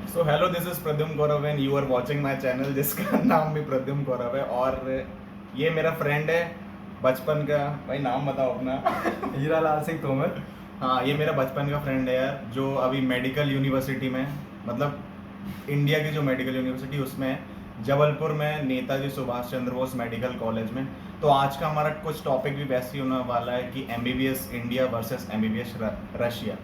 So hello, this is Pradyumna Gaurav and you are watching my channel जिसका नाम भी प्रद्युम्न गौरव है। और ये मेरा फ्रेंड है बचपन का। भाई नाम बताओ अपना। हीरा लाल सिंह तोमर। हाँ, ये मेरा बचपन का फ्रेंड है यार, जो अभी मेडिकल यूनिवर्सिटी में, मतलब इंडिया की जो मेडिकल यूनिवर्सिटी उसमें है, जबलपुर में नेताजी सुभाष चंद्र बोस मेडिकल कॉलेज में। तो आज का हमारा कुछ टॉपिक भी वैसे ही होने वाला है कि MBBS India versus MBBS Russia,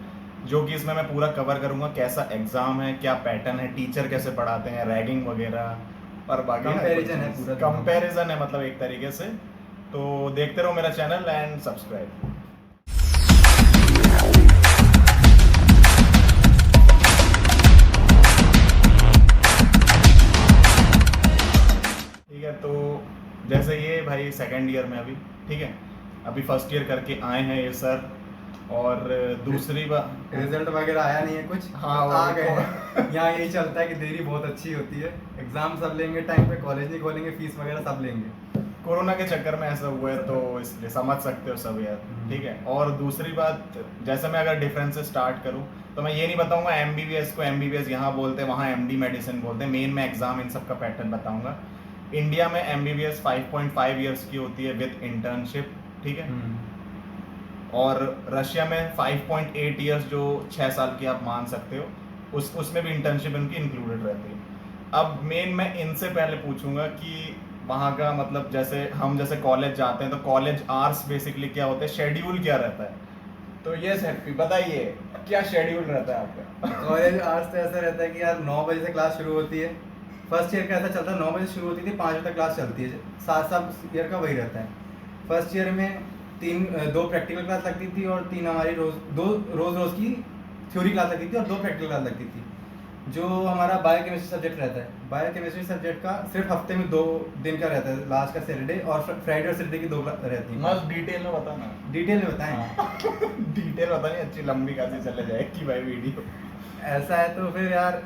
जो कि इसमें मैं पूरा कवर करूंगा। कैसा एग्जाम है, क्या पैटर्न है, टीचर कैसे पढ़ाते हैं, रैगिंग वगैरह और बाकी Comparison है पूरा। कंपैरिजन है, मतलब एक तरीके से। तो देखते रहो मेरा चैनल एंड सब्सक्राइब। ठीक है, तो जैसे ये भाई सेकंड ईयर में अभी, ठीक है, अभी फर्स्ट ईयर करके आए हैं ये सर। और दूसरी बात, रिजल्ट वगैरह आया नहीं है कुछ। हाँ, आ वो गए हैं। यहाँ यही चलता है कि देरी बहुत अच्छी होती है। एग्जाम सब लेंगे टाइम पे, कॉलेज नहीं खोलेंगे, फीस वगैरह सब लेंगे। कोरोना के चक्कर में ऐसा हुआ है, तो इसलिए समझ सकते हो सब यार। ठीक है, और दूसरी बात, जैसे मैं अगर डिफरेंस से स्टार्ट करूं तो मैं ये नहीं बताऊंगा एमबीबीएस को एमबीबीएस यहाँ बोलते हैं, वहाँ एमडी मेडिसिन बोलते हैं। मेन मैं एग्जाम इन सब का पैटर्न बताऊंगा। इंडिया में एमबीबीएस 5.5 ईयर्स की होती है विद इंटर्नशिप, ठीक है। और रशिया में 5.8 ईयर्स, जो 6 साल की आप मान सकते हो, उसमें भी इंटर्नशिप इनकी इंक्लूडेड रहती है। अब मेन मैं इनसे पहले पूछूंगा कि वहाँ का, मतलब जैसे कॉलेज जाते हैं तो कॉलेज आवर्स बेसिकली क्या होते हैं, शेड्यूल क्या रहता है। तो ये हैप्पी बताइए, क्या शेड्यूल रहता है आपका? कॉलेज आवर्स तो ऐसा रहता है कि यार 9 बजे से क्लास शुरू होती है। फर्स्ट ईयर का ऐसा चलता है, 9 बजे शुरू होती थी, 5 बजे तक क्लास चलती है। 7 ईयर का वही रहता है। फर्स्ट ईयर में 2 प्रैक्टिकल क्लास लगती थी और 3 हमारी रोज की थ्योरी क्लास लगती थी और 2 प्रैक्टिकल क्लास लगती थी। जो हमारा बायोकेमिस्ट्री सब्जेक्ट रहता है, बायोकेमिस्ट्री सब्जेक्ट का सिर्फ हफ्ते में 2 दिन का रहता है, लास्ट का सैटरडे और फ्राइडे और सैटरडे की 2 रहती है। मस्त डिटेल में बताना। डिटेल में बताएं। डिटेल बतानी, अच्छी लंबी खासी चले जाएगी भाई वीडियो। ऐसा है तो फिर यार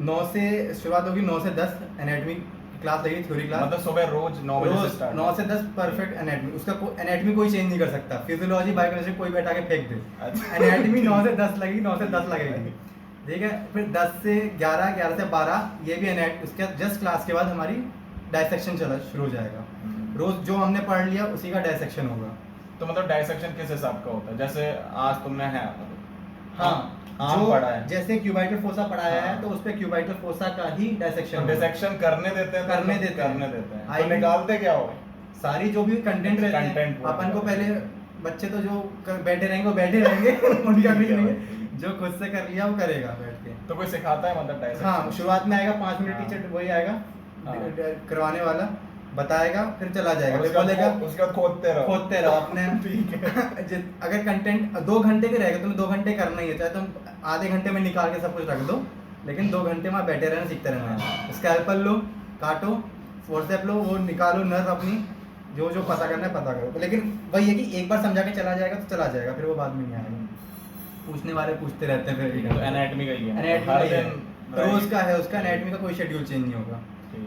9 से शुरुआत होगी, 9 से 10 एनाटॉमी क्लास लगेगी, थ्योरी क्लास। मतलब सुबह रोज 9 बजे से स्टार्ट। 9 से 10 परफेक्ट एनाटॉमी, उसका एनाटॉमी कोई चेंज नहीं कर सकता। फिजियोलॉजी बायोकेमिस्ट्री कोई बैठा के फेंक दे। अच्छा। एनाटॉमी 9 से 10 लगेगी, 9 से 10 लगेगी, ठीक है। फिर 10 से 11, 11 से 12 ये भी उसके जस्ट क्लास के बाद हमारी डायसेक्शन चला शुरू हो जाएगा। रोज जो हमने पढ़ लिया उसी का डायसेक्शन होगा। तो मतलब डायसेक्शन किस हिसाब का होता है? जैसे आज तुमने है हाँ, जो पढ़ा है, जैसे क्यूबाइटल फोसा पढ़ाया हाँ, है तो उस पे क्यूबाइटल फोसा का ही डायसेक्शन डिसेक्शन करने देते हैं, करने देते हैं। आई तो निकालते क्या हो? सारी जो भी कंटेंट रहते हैं, कंटेंट अपन को पहले बच्चे तो जो बैठे रहेंगे वो बैठे रहेंगे उनका कुछ नहीं है, जो खुद से कर लिया वो करेगा बैठ के। तो कोई सिखाता है मतलब डायसेक्शन? हाँ, शुरुआत में आएगा 5 मिनट, हाँ, टीचर वही आएगा हाँ, करवाने वाला, बताएगा, फिर चला जाएगा, और फिर बोलेगा उसके बाद खोदते रहो अपने। ठीक है। अगर कंटेंट 2 घंटे के रहेगा, तुम्हें 2 घंटे करना ही है, चाहे तुम आधे घंटे में निकाल के सब कुछ रख दो, लेकिन 2 घंटे वहाँ बैठे रहना, सीखते रहना। स्कैल्पल लो, काटो, फोर्सेप लो, वो निकालो, नर्व अपनी जो जो पता करना है पता करो। लेकिन वही है कि एक बार समझा के चला जाएगा तो चला जाएगा, फिर वो बाद में नहीं आएगा। पूछने वाले पूछते रहते हैं फिर। तो एनाटॉमी का ही है, एनाटॉमी हर का दिन रोज का है, उसका एनाटॉमी का कोई शेड्यूल चेंज नहीं होगा।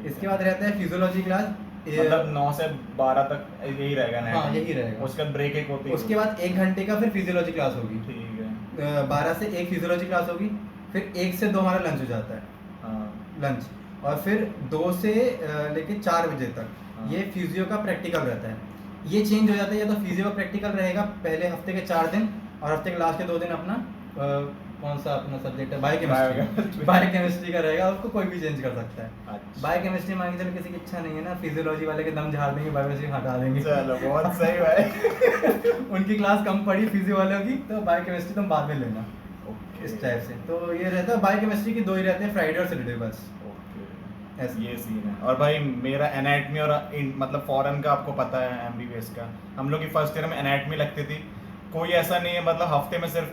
इसके बाद रहता है फिजियोलॉजी क्लास, मतलब 9 से 12 तक यही रहेगा ना? हाँ, यही रहेगा। उसका ब्रेक एक होती है। उसके बाद 1 घंटे का फिर फिजियोलॉजी क्लास होगी, ठीक है। 12 से 1 फिजियोलॉजी क्लास होगी, फिर 1 से 2 हमारा लंच हो जाता है, हाँ, लंच, और फिर 2 से लेके 4 बजे तक हाँ, ये फिजियो का प्रैक्टिकल रहता है। ये चेंज हो जाता है, या तो फिजियो का प्रैक्टिकल रहेगा पहले हफ्ते के 4 दिन, और हफ्ते के लास्ट के 2 दिन अपना कौन सा अपना सब्जेक्ट है, बायोकेमिस्ट्री। बायोकेमिस्ट्री का रहेगा, उसको कोई भी चेंज कर सकता है। अच्छा। बायोकेमिस्ट्री मान के चलो किसी की इच्छा नहीं है ना, फिजियोलॉजी वाले के दम झाड़ देंगे, बायोकेमिस्ट्री हटा देंगे। चलो बहुत सही भाई। उनकी क्लास कम पड़ी फिजियो वालों की, तो बायोकेमिस्ट्री तुम बाद में लेना, ओके, इस टाइप से। तो ये रहता है बायोकेमिस्ट्री की 2 ही रहते हैं, फ्राइडे और सैटरडे बस। ओके, ऐसे। ये सीन है। और भाई मेरा एनाटॉमी और मतलब फॉरेन का आपको पता है, एमबीबीएस का हम लोग की फर्स्ट ईयर में एनाटॉमी लगती थी। कोई ऐसा नहीं है, मतलब हफ्ते में सिर्फ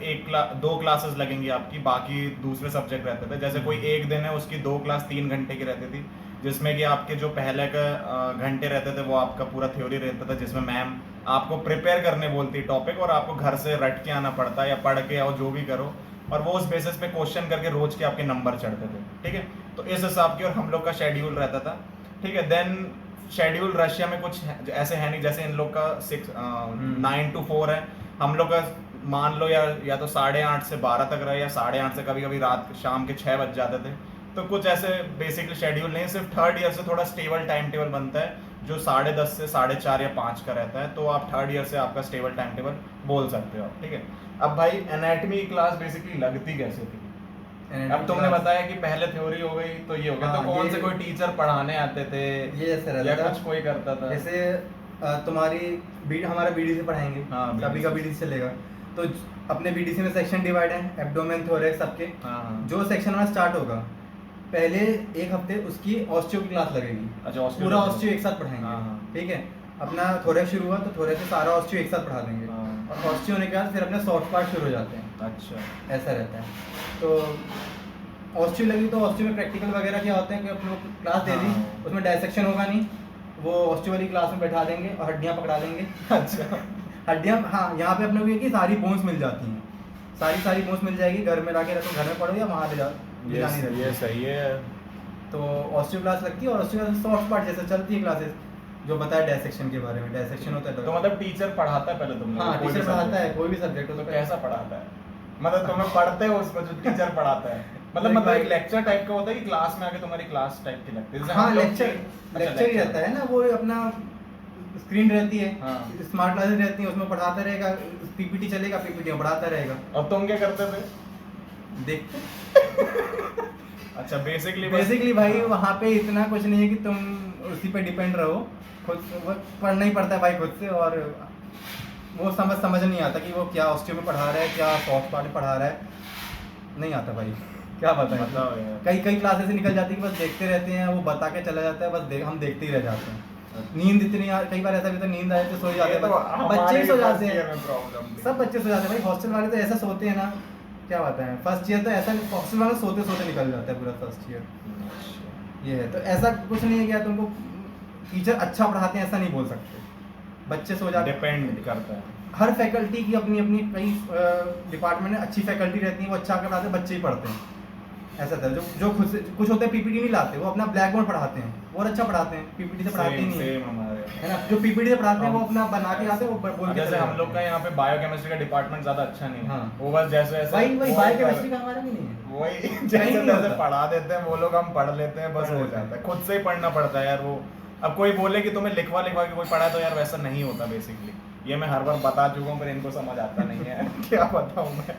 2 क्लासेस लगेंगी आपकी, बाकी दूसरे सब्जेक्ट रहते थे। जैसे कोई एक दिन है, उसकी 2 क्लास 3 घंटे की रहती थी, जिसमें कि आपके जो पहले का घंटे रहते थे वो आपका पूरा थ्योरी रहता था, जिसमें मैम आपको प्रिपेयर करने बोलती है टॉपिक, और आपको घर से रट के आना पड़ता है या पढ़ के और जो भी करो, और वो उस बेसिस पे क्वेश्चन करके रोज के आपके नंबर चढ़ते थे, ठीक है। तो इस हिसाब की और हम लोग का शेड्यूल रहता था, ठीक है। देन शेड्यूल रशिया में कुछ ऐसे है नहीं, जैसे इन लोग का 9 to 4 है, हम लोग का मान लो या तो 8:30 से 12 तक रहे, या 8:30 से कभी कभी रात शाम के 6 बज जाते थे। तो कुछ ऐसे बेसिकली शेड्यूल नहीं, सिर्फ थर्ड ईयर से थोड़ा स्टेबल टाइम टेबल बनता है जो 10:30 से 4:30 या 5 का रहता है। तो आप थर्ड ईयर से आपका स्टेबल टाइम टेबल बोल सकते हो आप, ठीक है। अब भाई एनाटमी क्लास बेसिकली लगती कैसे थी? अब तुमने बताया कि पहले थ्योरी हो गई तो ये हो गया, तो हाँ, कौन ये- से कोई टीचर पढ़ाने आते थे ये जैसे या रहता कुछ कोई करता था? जैसे हमारा बीडी से पढ़ाएंगे, हाँ, सभी का बीडी से चलेगा। तो अपने बीडीसी में सेक्शन डिवाइड है, एब्डोमेन थोरेक्स सबके। हाँ, जो सेक्शन हमारा स्टार्ट होगा, पहले एक हफ्ते उसकी ऑस्टियो की क्लास लगेगी। अच्छा, ऑस्टियो पूरा क्लास ऑस्टियो एक साथ पढ़ाएंगे, हाँ, हाँ। ठीक है। अपना थोरेक्स शुरू हुआ तो थोरेक्स से सारा ऑस्टियो एक साथ पढ़ा देंगे, हाँ। और ऑस्टियो होने के बाद फिर अपने सॉफ्ट पार्ट शुरू हो जाते हैं। अच्छा, ऐसा रहता है। तो ऑस्टियो लगी तो ऑस्टियो में प्रैक्टिकल वगैरह क्या होते हैं कि अपने को क्लास दे दी, हाँ। उसमें डायसेक्शन होगा नहीं, वो ऑस्टियो वाली क्लास में बैठा देंगे और हड्डियाँ पकड़ा देंगे। अच्छा, हड्डियाँ, हाँ, यहाँ पे अपने को ये कि सारी बोन्स मिल जाती हैं, सारी बोन्स मिल जाएगी। घर में लाके रखो, घर में पढ़ो या वहाँ ले जानी रहती ये है। सही है। तो ऑस्टियो क्लास लगती है, और ऑस्टियो क्लास सॉफ्ट पार्ट जैसे चलती है क्लासेस, जो बताया डायसेक्शन के बारे में। डायसेक्शन होता है तो मतलब टीचर पढ़ाता है पहले तुम लोगों हाँ, को? कोई भी टीचर पढ़ाता subject? है, कोई भी सब्जेक्ट हो तो तो कैसा पढ़ाता है? मतलब तुम्हें पढ़ते हो उसको जो टीचर पढ़ाता है? Like मतलब एक भाई- लेक्चर टाइप का होता है कि क्लास में आके तुम्हारी क्लास टाइप की लगती है? जैसे हाँ, हम लोग लेक्चर की- लेक्चर ही रहता है ना, वो अपना स्क्रीन रहती है, हाँ। स्मार्ट क्लासेस रहती है, उसमें पढ़ाता रहेगा, पीपीटी चलेगा, पीपीटी में पढ़ाता रहेगा। और तुम क्या करते थे? देखते अच्छा, बेसिकली बेसिकली भाई वहाँ पे इतना कुछ नहीं है कि तुम उसी पे डिपेंड रहो, खुद वो पढ़ना ही पड़ता है भाई खुद से। और वो समझ नहीं आता कि वो क्या ऑस्टियो में पढ़ा रहा है, क्या सॉफ्ट पार्ट में पढ़ा रहा है, नहीं आता भाई, क्या बताएं। बताओ यार। कई क्लासेस से निकल जाती है कि बस देखते रहते हैं, वो बता के चला जाता है, बस हम देखते ही रह जाते हैं। नींद इतनी कई बार ऐसा भी होता है, नींद आए तो सो ही जाते ये हैं, तो बच्चे ही सो हमारे जाते first year हैं, में problem थी। सब बच्चे सो जाते हैं भाई। हॉस्टल वाले तो ऐसा सोते हैं ना, क्या बताएं। फर्स्ट ईयर तो ऐसा, हॉस्टल वाले सोते सोते निकल जाता है पूरा फर्स्ट ईयर। अच्छा। ये है, तो ऐसा कुछ नहीं है कि यार तुमको टीचर अच्छा पढ़ाते हैं, ऐसा नहीं बोल सकते। बच्चे सो जाते हैं, डिपेंड करता है। हर फैकल्टी की अपनी अपनी, कई डिपार्टमेंट में अच्छी फैकल्टी रहती है, वो अच्छा पढ़ाते हैं, बच्चे ही पढ़ते हैं। ऐसा था जो खुद से कुछ होते हैं पीपीटी नहीं लाते, वो अपना ब्लैक बोर्ड पढ़ाते हैं, वो और अच्छा पढ़ाते हैं, पीपीटी से पढ़ाते ही नहीं है। सेम हमारे है ना, जो पीपीटी से पढ़ाते हैं वो अपना बना के आते हैं, वो बोल के जैसे चले हम जाते लोग का हैं। यहाँ पे बायोकेमिस्ट्री का डिपार्टमेंट ज्यादा अच्छा नहीं है। हाँ। वो बस जैसे ऐसे वही वो बायोकेमिस्ट्री का हमारा भी नहीं है। वही कहीं जैसे नहीं जैसे होता। पढ़ा देते हैं वो लोग, हम पढ़ लेते हैं, बस पढ़ हो लेते हैं। जाता है। खुद से ही पढ़ना पड़ता है यार वो। अब कोई बोले कि तुम्हें लिखवा लिखवा के कोई पढ़ा, तो यार वैसा नहीं होता बेसिकली। ये मैं हर बार बता चुका हूँ, पर इनको समझ आता नहीं है। क्या बताऊँ मैं।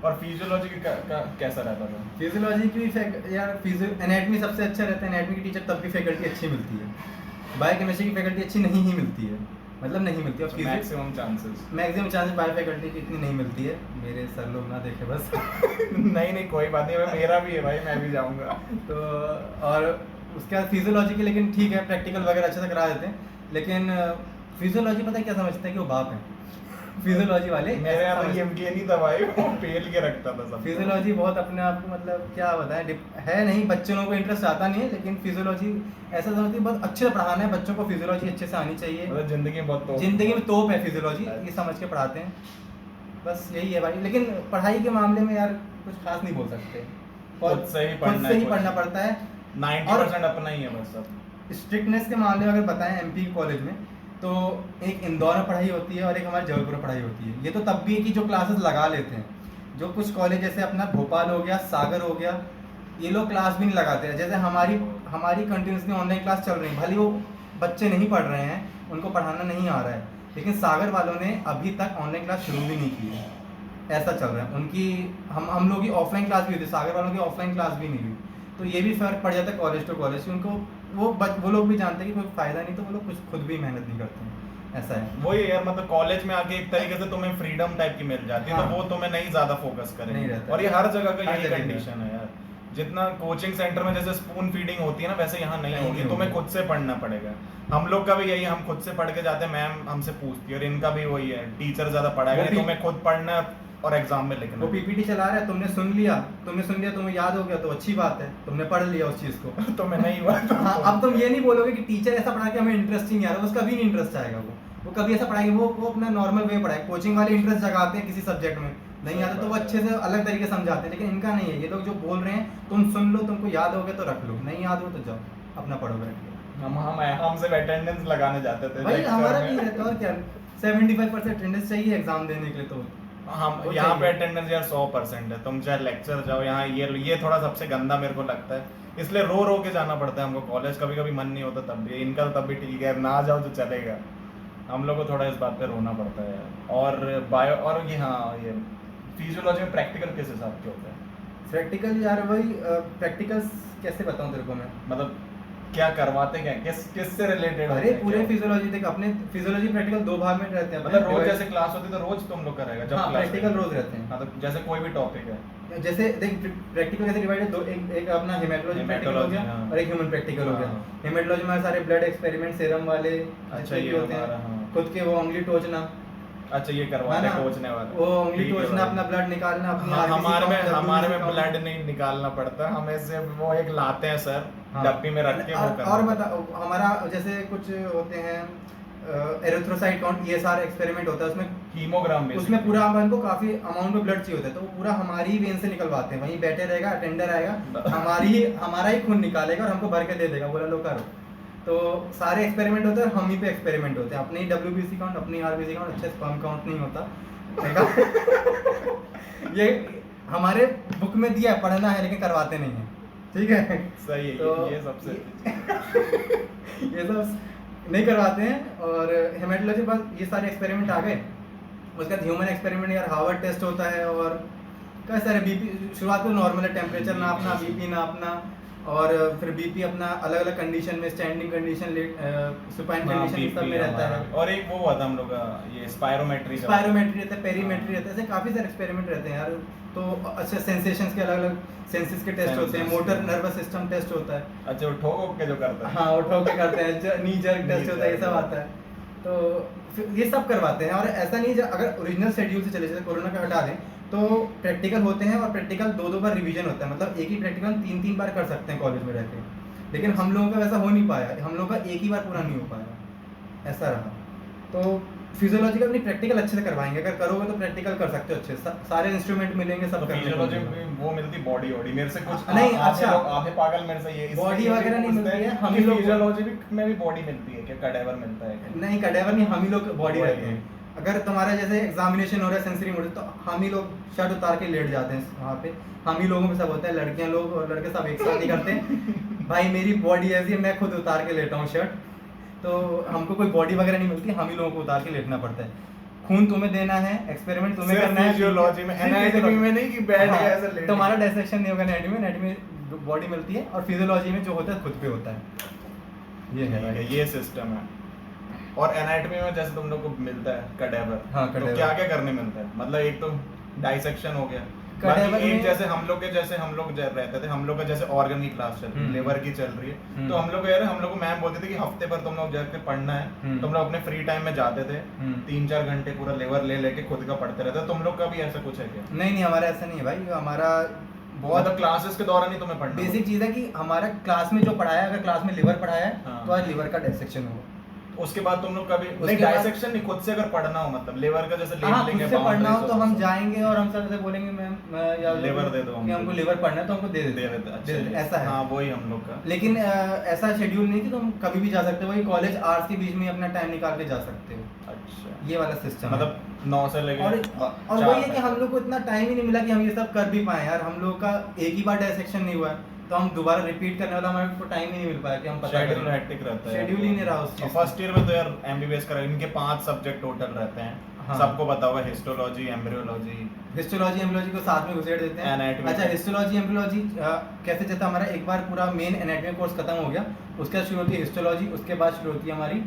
और फिजियोलॉजी का कैसा रहता था? फिजियोलॉजी की यार एनाटमी सबसे अच्छा रहता है। एनाटमी की टीचर तब भी फैकल्टी अच्छी मिलती है, बायोकेमिस्ट्री की फैकल्टी अच्छी नहीं ही मिलती है, मतलब नहीं मिलती। और maximum chances maximum chances bio faculty की इतनी नहीं मिलती है। मेरे सर लोग ना देखे बस। नहीं कोई बात नहीं, मेरा भी है भाई, मैं भी जाऊंगा। तो और उसके बाद फिजियोलॉजी की, लेकिन ठीक है, प्रैक्टिकल वगैरह अच्छे से करा देते हैं। लेकिन फिजियोलॉजी पता है क्या समझते हैं कि वो बाप है फिजियोलॉजी वाले। मेरे यहाँ तो ये नहीं था भाई, वो पेल के रखता था सब। फिजियोलॉजी बहुत अपने आप को, मतलब क्या बताएं, है नहीं, बच्चों लोगों को इंटरेस्ट आता नहीं है, लेकिन फिजियोलॉजी ऐसा समझती है बहुत अच्छे से पढ़ाना है बच्चों को, फिजियोलॉजी अच्छे से आनी चाहिए, मतलब जिंदगी में बहुत जिंदगी में तोप है फिजियोलॉजी, ये समझ के पढ़ाते हैं। बस यही है भाई। लेकिन पढ़ाई के मामले में यार कुछ खास नहीं बोल सकते, खुद से ही पढ़ना खुद से है, ही खुद पढ़ना से। पड़ता है। 90% अपना ही है बस सब। स्ट्रिक्टनेस के मामले में अगर बताएं एमपी कॉलेज में, तो एक इंदौर में पढ़ाई होती है और एक हमारे जबलपुर में पढ़ाई होती है। ये तो तब भी है कि जो क्लासेस लगा लेते हैं, जो कुछ कॉलेज जैसे अपना भोपाल हो गया, सागर हो गया, ये लोग क्लास भी नहीं लगाते हैं। जैसे हमारी कंटिन्यूसली ऑनलाइन क्लास चल रही है, भले वो बच्चे नहीं पढ़ रहे हैं, उनको पढ़ाना नहीं आ रहा है, लेकिन सागर वालों ने अभी तक ऑनलाइन क्लास शुरू भी नहीं की है। ऐसा चल रहा है उनकी। हम लोग की ऑफलाइन क्लास भी हुई थी, सागर वालों की ऑफलाइन क्लास भी नहीं हुई। तो ये भी फ़र्क पड़ जाता है कॉलेज टू कॉलेज। उनको वो लोग भी जानते हैं कि कोई फ़ायदा नहीं, तो वो लोग कुछ खुद भी मेहनत नहीं करते हैं। ऐसा है वही यार, मतलब कॉलेज में आके एक तरीके से तुम्हें फ्रीडम टाइप की मिल जाती है, हाँ। तो वो तुम्हें नहीं ज्यादा फोकस नहीं करेंगे। रहता। और ये हर जगह का हर यही जगह का। कंडीशन है यार। जितना कोचिंग सेंटर में जैसे स्पून फीडिंग होती है ना, वैसे यहाँ नहीं नहीं होगी, होगी। तुम्हें खुद से पढ़ना पड़ेगा। हम लोग का भी यही, हम खुद से पढ़ के जाते हैं, मैम हमसे पूछती है, और इनका भी वही है, टीचर ज्यादा पढ़ाएगा वो नहीं, भी- तुम्हें खुद पढ़ना है और एग्जाम में लिखना वो है। पीपीटी चला रहा है, तुमने सुन लिया, तुम्हें याद हो गया तो अच्छी बात है, तुमने पढ़ लिया उस चीज़ को। तुम्हें नहीं हुआ तो हाँ, अब तुम ये नहीं बोलोगे कि टीचर ऐसा पढ़ा के हमें इंटरेस्ट ही नहीं आ रहा, उसका भी नहीं इंटरेस्ट आएगा। वो कभी ऐसा पढ़ाएंगे, वो अपना नॉर्मल वे पढ़ाए। कोचिंग वाले इंटरेस्ट जगाते हैं किसी सब्जेक्ट में, नहीं आता तो वो अच्छे से अलग तरीके से समझाते हैं, लेकिन इनका नहीं है। ये लोग जो बोल रहे हैं तुम सुन लो, तुमको याद हो गया तो रख लो, नहीं याद हो तो जाओ अपना पढ़ो बैठ के। हम सिर्फ अटेंडेंस लगाने जाते थे भाई lecture हमारा में। भी रहता है, और क्या, 75% अटेंडेंस चाहिए एग्जाम देने के लिए, तो हम वो यहाँ पे चाहिए। अटेंडेंस यार 100% है, तुम चाहे लेक्चर जाओ यहाँ, ये थोड़ा सबसे गंदा मेरे को लगता है, इसलिए रो रो के जाना पड़ता है हमको कॉलेज, कभी कभी मन नहीं होता तब भी, इनका तो तब भी ठीक है, ना जाओ तो चलेगा, हम लोग को थोड़ा इस बात पे रोना पड़ता है यार। और बायो और ये हाँ ये फिजियोलॉजी में प्रैक्टिकल किस हिसाब के होते हैं, प्रैक्टिकल यार वही प्रैक्टिकल्स कैसे बताऊँ तेरे को मैं। मतलब क्या करवाते क्या, किस से रिलेटेड होते अरे हैं, पूरे क्या? फिजियोलॉजी देख, अपने फिजियोलॉजी प्रैक्टिकल दो भाग में रहते हैं, मतलब रोज divide- जैसे क्लास होती है तो रोज तुम लोग का रहेगा जब हाँ क्लास प्रैक्टिकल रोज रहते हैं। हाँ तो जैसे कोई भी टॉपिक है, जैसे देख प्रैक्टिकल कैसे डिवाइड है, दो एक अपना हेमेटोलॉजी प्रैक्टिकल हो गया हाँ। और एक ह्यूमन प्रैक्टिकल हो गया। हाँ। हेमेटोलॉजी में सारे ब्लड एक्सपेरिमेंट सेरम वाले अच्छा, जितने भी ये होते हमारा, हैं, हाँ। खुद के वो उंगली टोचना, अच्छा ये करवाते है हैं ना? कोचने वाले, वो उंगली ठीक है टोचना, भाई। अपना ब्लड निकालना, अपनी हाँ, RBC हमारे में count, हमारे में WBC count। ब्लड नहीं निकालना पड़ता, हमें से वो एक लाते हैं सर, हाँ। डब्बी में रख के वो और करना बता, हमारा जैसे कुछ होते हैं एरिथ्रोसाइट काउंट, ये सारा एक्सपेरिमेंट होता है उसमें, हीमोग्राम में उसमें पूरा अपन को काफी अमाउंट में ब्लड चाहिए होता है, तो वो पूरा हमारी ही वेन से निकलवाते हैं, वहीं बैठे रहेगा अटेंडर आएगा, हमारा ही खून निकालेगा और हमको भर के दे देगा, बोला लो करो। तो सारे एक्सपेरिमेंट होते हैं और हम ही पे एक्सपेरिमेंट होते हैं, अपनी WBC काउंट, अपनी RBC काउंट, अच्छे स्पर्म काउंट नहीं होता। ये हमारे बुक में दिया है, पढ़ना है लेकिन करवाते नहीं है, ठीक है। सही है, तो ये सबसे ये सब नहीं करवाते हैं। और हेमेटोलॉजी बस ये सारे एक्सपेरिमेंट आ गए, उसके बाद ह्यूमन एक्सपेरिमेंट यार हार्वर्ड टेस्ट होता है, और कई सारे बीपी, शुरुआत में नॉर्मल है, टेम्परेचर नापना, बीपी नापना, और फिर बीपी अपना अलग अलग कंडीशन में, स्टैंडिंग कंडीशन, सुपाइन हाँ, कंडीशन सब में रहता है। और एक वो हुआ था हम लोग का, ये स्पायरोमेट्री का, स्पायरोमेट्री रहता है, पेरीमेट्री रहता है, ऐसे काफी सारे एक्सपेरिमेंट रहते हैं यार। तो अच्छा सेंसेशंस के अलग अलग सेंसेस के टेस्ट होते हैं, Senses, मोटर हाँ। नर्वस सिस्टम टेस्ट होता है, अच्छा वो ठोक के जो करता है, हाँ उठो के करते हैं, नी जर्क टेस्ट होता है, ये सब jerk। आता है। तो फिर ये सब करवाते हैं, और ऐसा नहीं अगर ओरिजिनल शेड्यूल से चले, जैसे कोरोना का हटा दें तो प्रैक्टिकल होते हैं, और प्रैक्टिकल दो बार रिवीजन होता है, मतलब एक ही प्रैक्टिकल 3 बार कर सकते हैं कॉलेज में रहकर, लेकिन हम लोगों का वैसा हो नहीं पाया, हम लोगों का एक ही बार पूरा नहीं हो पाया, ऐसा रहा। तो फिजियोलॉजिकल अपनी प्रैक्टिकल अच्छे से करवाएंगे, अगर करोगे तो प्रैक्टिकल कर सकते हो अच्छे से, सारे इंस्ट्रूमेंट मिलेंगे, सब तो करने को फिजियोलॉजी मिलेगा। में वो मिलती बॉडी वॉडी, मेरे से कुछ नहीं, आधे अच्छा। लोग आधे पागल मेरे से ये Body वगैरह नहीं मिलती है, हम ही लोग- फिजियोलॉजी में भी बॉडी मिलती है क्या, कडेवर मिलता है क्या? नहीं कडेवर नहीं, हम ही लोग बॉडी Body रखते हैं। अगर तुम्हारा जैसे एग्जामिनेशन हो रहा है सेंसरी मोड, तो हम ही लोग शर्ट उतार के लेट जाते हैं वहाँ पे, हम ही लोगों में सब होता है, लड़कियां लोग और लड़के सब एक साथ ही करते हैं। भाई मेरी बॉडी ऐसी है, मैं खुद उतार के लेटा हूँ शर्ट, तो हमको कोई बॉडी वगैरह नहीं मिलती, हम ही लोगों को उतार के लेटना पड़ता है। खून तुम्हें देना है, एक्सपेरिमेंट तुम्हें सिर्फ करना है फिजियोलॉजी में, एनाटॉमी में नहीं कि बैठ हाँ, के ऐसे लेट तुम्हारा डायसेक्शन नहीं होगा एनाटॉमी में बॉडी मिलती है, और फिजियोलॉजी में जो होता है खुद पे होता है। ये है भाई। ये सिस्टम है। और एनाटॉमी में जैसे तुम लोग को मिलता है कडेवर, हाँ, तो cadaver। क्या क्या करने मिलता है, मतलब एक तो डाइसेक्शन हो गया, Cadaver बाकी एक में- जैसे हम लोग रहते थे, हम लोग का जैसे ऑर्गन की क्लास चल रही है, लिवर की चल रही है, तो हम लोग यार हम लोग को मैम बोलते थे कि हफ्ते भर तुम लोग जाके पढ़ना है, तुम लोग अपने फ्री टाइम में जाते थे, 3-4 घंटे पूरा लिवर ले लेके खुद का पढ़ते रहते, तुम लोग का भी ऐसा कुछ है क्या? नहीं नहीं, हमारा ऐसा नहीं है भाई, हमारा बहुत मतलब क्लासेस के दौरान ही तुम्हें पढ़ना बेसिक चीज़ है कि हमारा क्लास में जो पढ़ाया है, अगर क्लास में लिवर पढ़ाया है हाँ। तो आज लिवर का डायसेक्शन होगा। उसके बाद तुम लोग कभी उसके नहीं बाद- डाइसेक्शन नहीं, खुद से अगर पढ़ना हो, मतलब लिवर का जैसे हाँ, लेबलिंग खुद है, से पढ़ना हो boundaries तो हम और- जाएंगे और हम सर से बोलेंगे मैम या Liver दे दो कि हमको। हमको लिवर पढ़ना है, तो हमको दे दे देते देते, हैं। अच्छा दे देते, ये- ऐसा है। हाँ वही हम लोग का। लेकिन ऐसा शेड्यूल नहीं कि तुम कभी भी जा सकते हो, वही कॉलेज आवर्स के बीच में अपना टाइम निकाल के जा सकते हो, अच्छा ये वाला सिस्टम मतलब 9 से लेके और 4 वही है कि हम लोग को इतना टाइम ही नहीं मिला कि हम ये सब कर भी पाए यार। हम लोग का एक ही बार डायसेक्शन नहीं हुआ है, तो हम दोबारा रिपीट करने वाला हमारे को टाइम ही नहीं मिल पाया कि हम पता शेड्यूल करें। हेक्टिक रहता है, शेड्यूल ही नहीं रहा उस चीज़ का। फर्स्ट ईयर में तो यार एमबीबीएस का इनके 5 सब्जेक्ट टोटल रहते हैं, हाँ। सबको पता होगा, हिस्टोलॉजी, एम्ब्रियोलॉजी, हिस्टोलॉजी एम्ब्रियोलॉजी को साथ में घुसेड़ देते हैं। Anatomy। अच्छा, हिस्टोलॉजी एम्ब्रियोलॉजी कैसे चलता है हमारा, एक बार पूरा मेन एनाटॉमी कोर्स खत्म हो गया, उसके बाद शुरू होती है हिस्टोलॉजी, उसके बाद शुरू होती है हमारी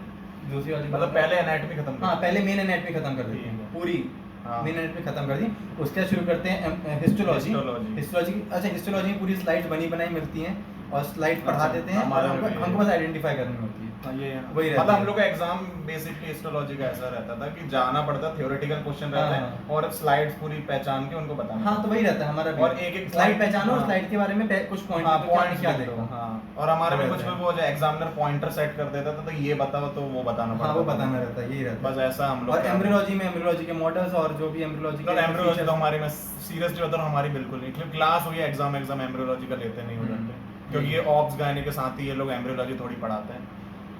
दूसरी वाली मतलब पहले एनाटॉमी खत्म हाँ, कर पहले मेन एनाटॉमी खत्म कर दी ठीक है। पूरी, हाँ। मेन एनाटॉमी खत्म कर दी, उसके बाद शुरू करते हैं हिस्टोलॉजी। Histology। हिस्टोलॉजी, अच्छा हिस्टोलॉजी में पूरी स्लाइड्स बनी बनाई मिलती हैं और स्लाइड पढ़ा अच्छा, देते हैं, और हमारे में भी हमको बस आइडेंटिफाई करनी होती है। हाँ, ये वही रहता मतलब हम है। लोग का एग्जाम बेसिकली हिस्टोलॉजी का ऐसा रहता था कि जाना पड़ता, थ्योरेटिकल क्वेश्चन रहते हाँ। हैं और स्लाइड्स पूरी पहचान के उनको बताना। हाँ, तो वही रहता है हमारा भी। और एक-एक स्लाइड point- पहचानो और हाँ। स्लाइड के बारे में कुछ पॉइंट हाँ, क्या पॉइंट्स क्या लिख दो, देखो। हाँ। और हमारे में वो कुछ रहता है। वो जो एग्जामिनर पॉइंटर सेट कर देता था, तो ये बताओ तो वो बताना पड़ता हाँ, वो था। बताना रहता है, यही रहता बस है। ऐसा हम लोग और का- एम्ब्रियोलॉजी में एम्ब्रियोलॉजी के मॉडल्स और जो भी एम्ब्रियोलॉजी तो एम्ब्रियोलॉजी तो हमारी, मैं सीरियसली बता रहा हूँ, हमारी बिल्कुल नहीं, क्योंकि क्लास हुई है, एग्जाम एम्ब्रियोलॉजी का लेते नहीं हो जाते, क्योंकि ये ऑब्स गायने के साथ ही ये लोग एम्ब्रियोलॉजी थोड़ी पढ़ाते हैं,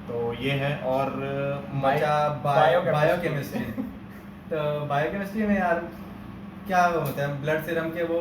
तो ये है। और बचा बायोकेमिस्ट्री। बायोकेमिस्ट्री। तो बायोकेमिस्ट्री में यार क्या होता है ब्लड सीरम के वो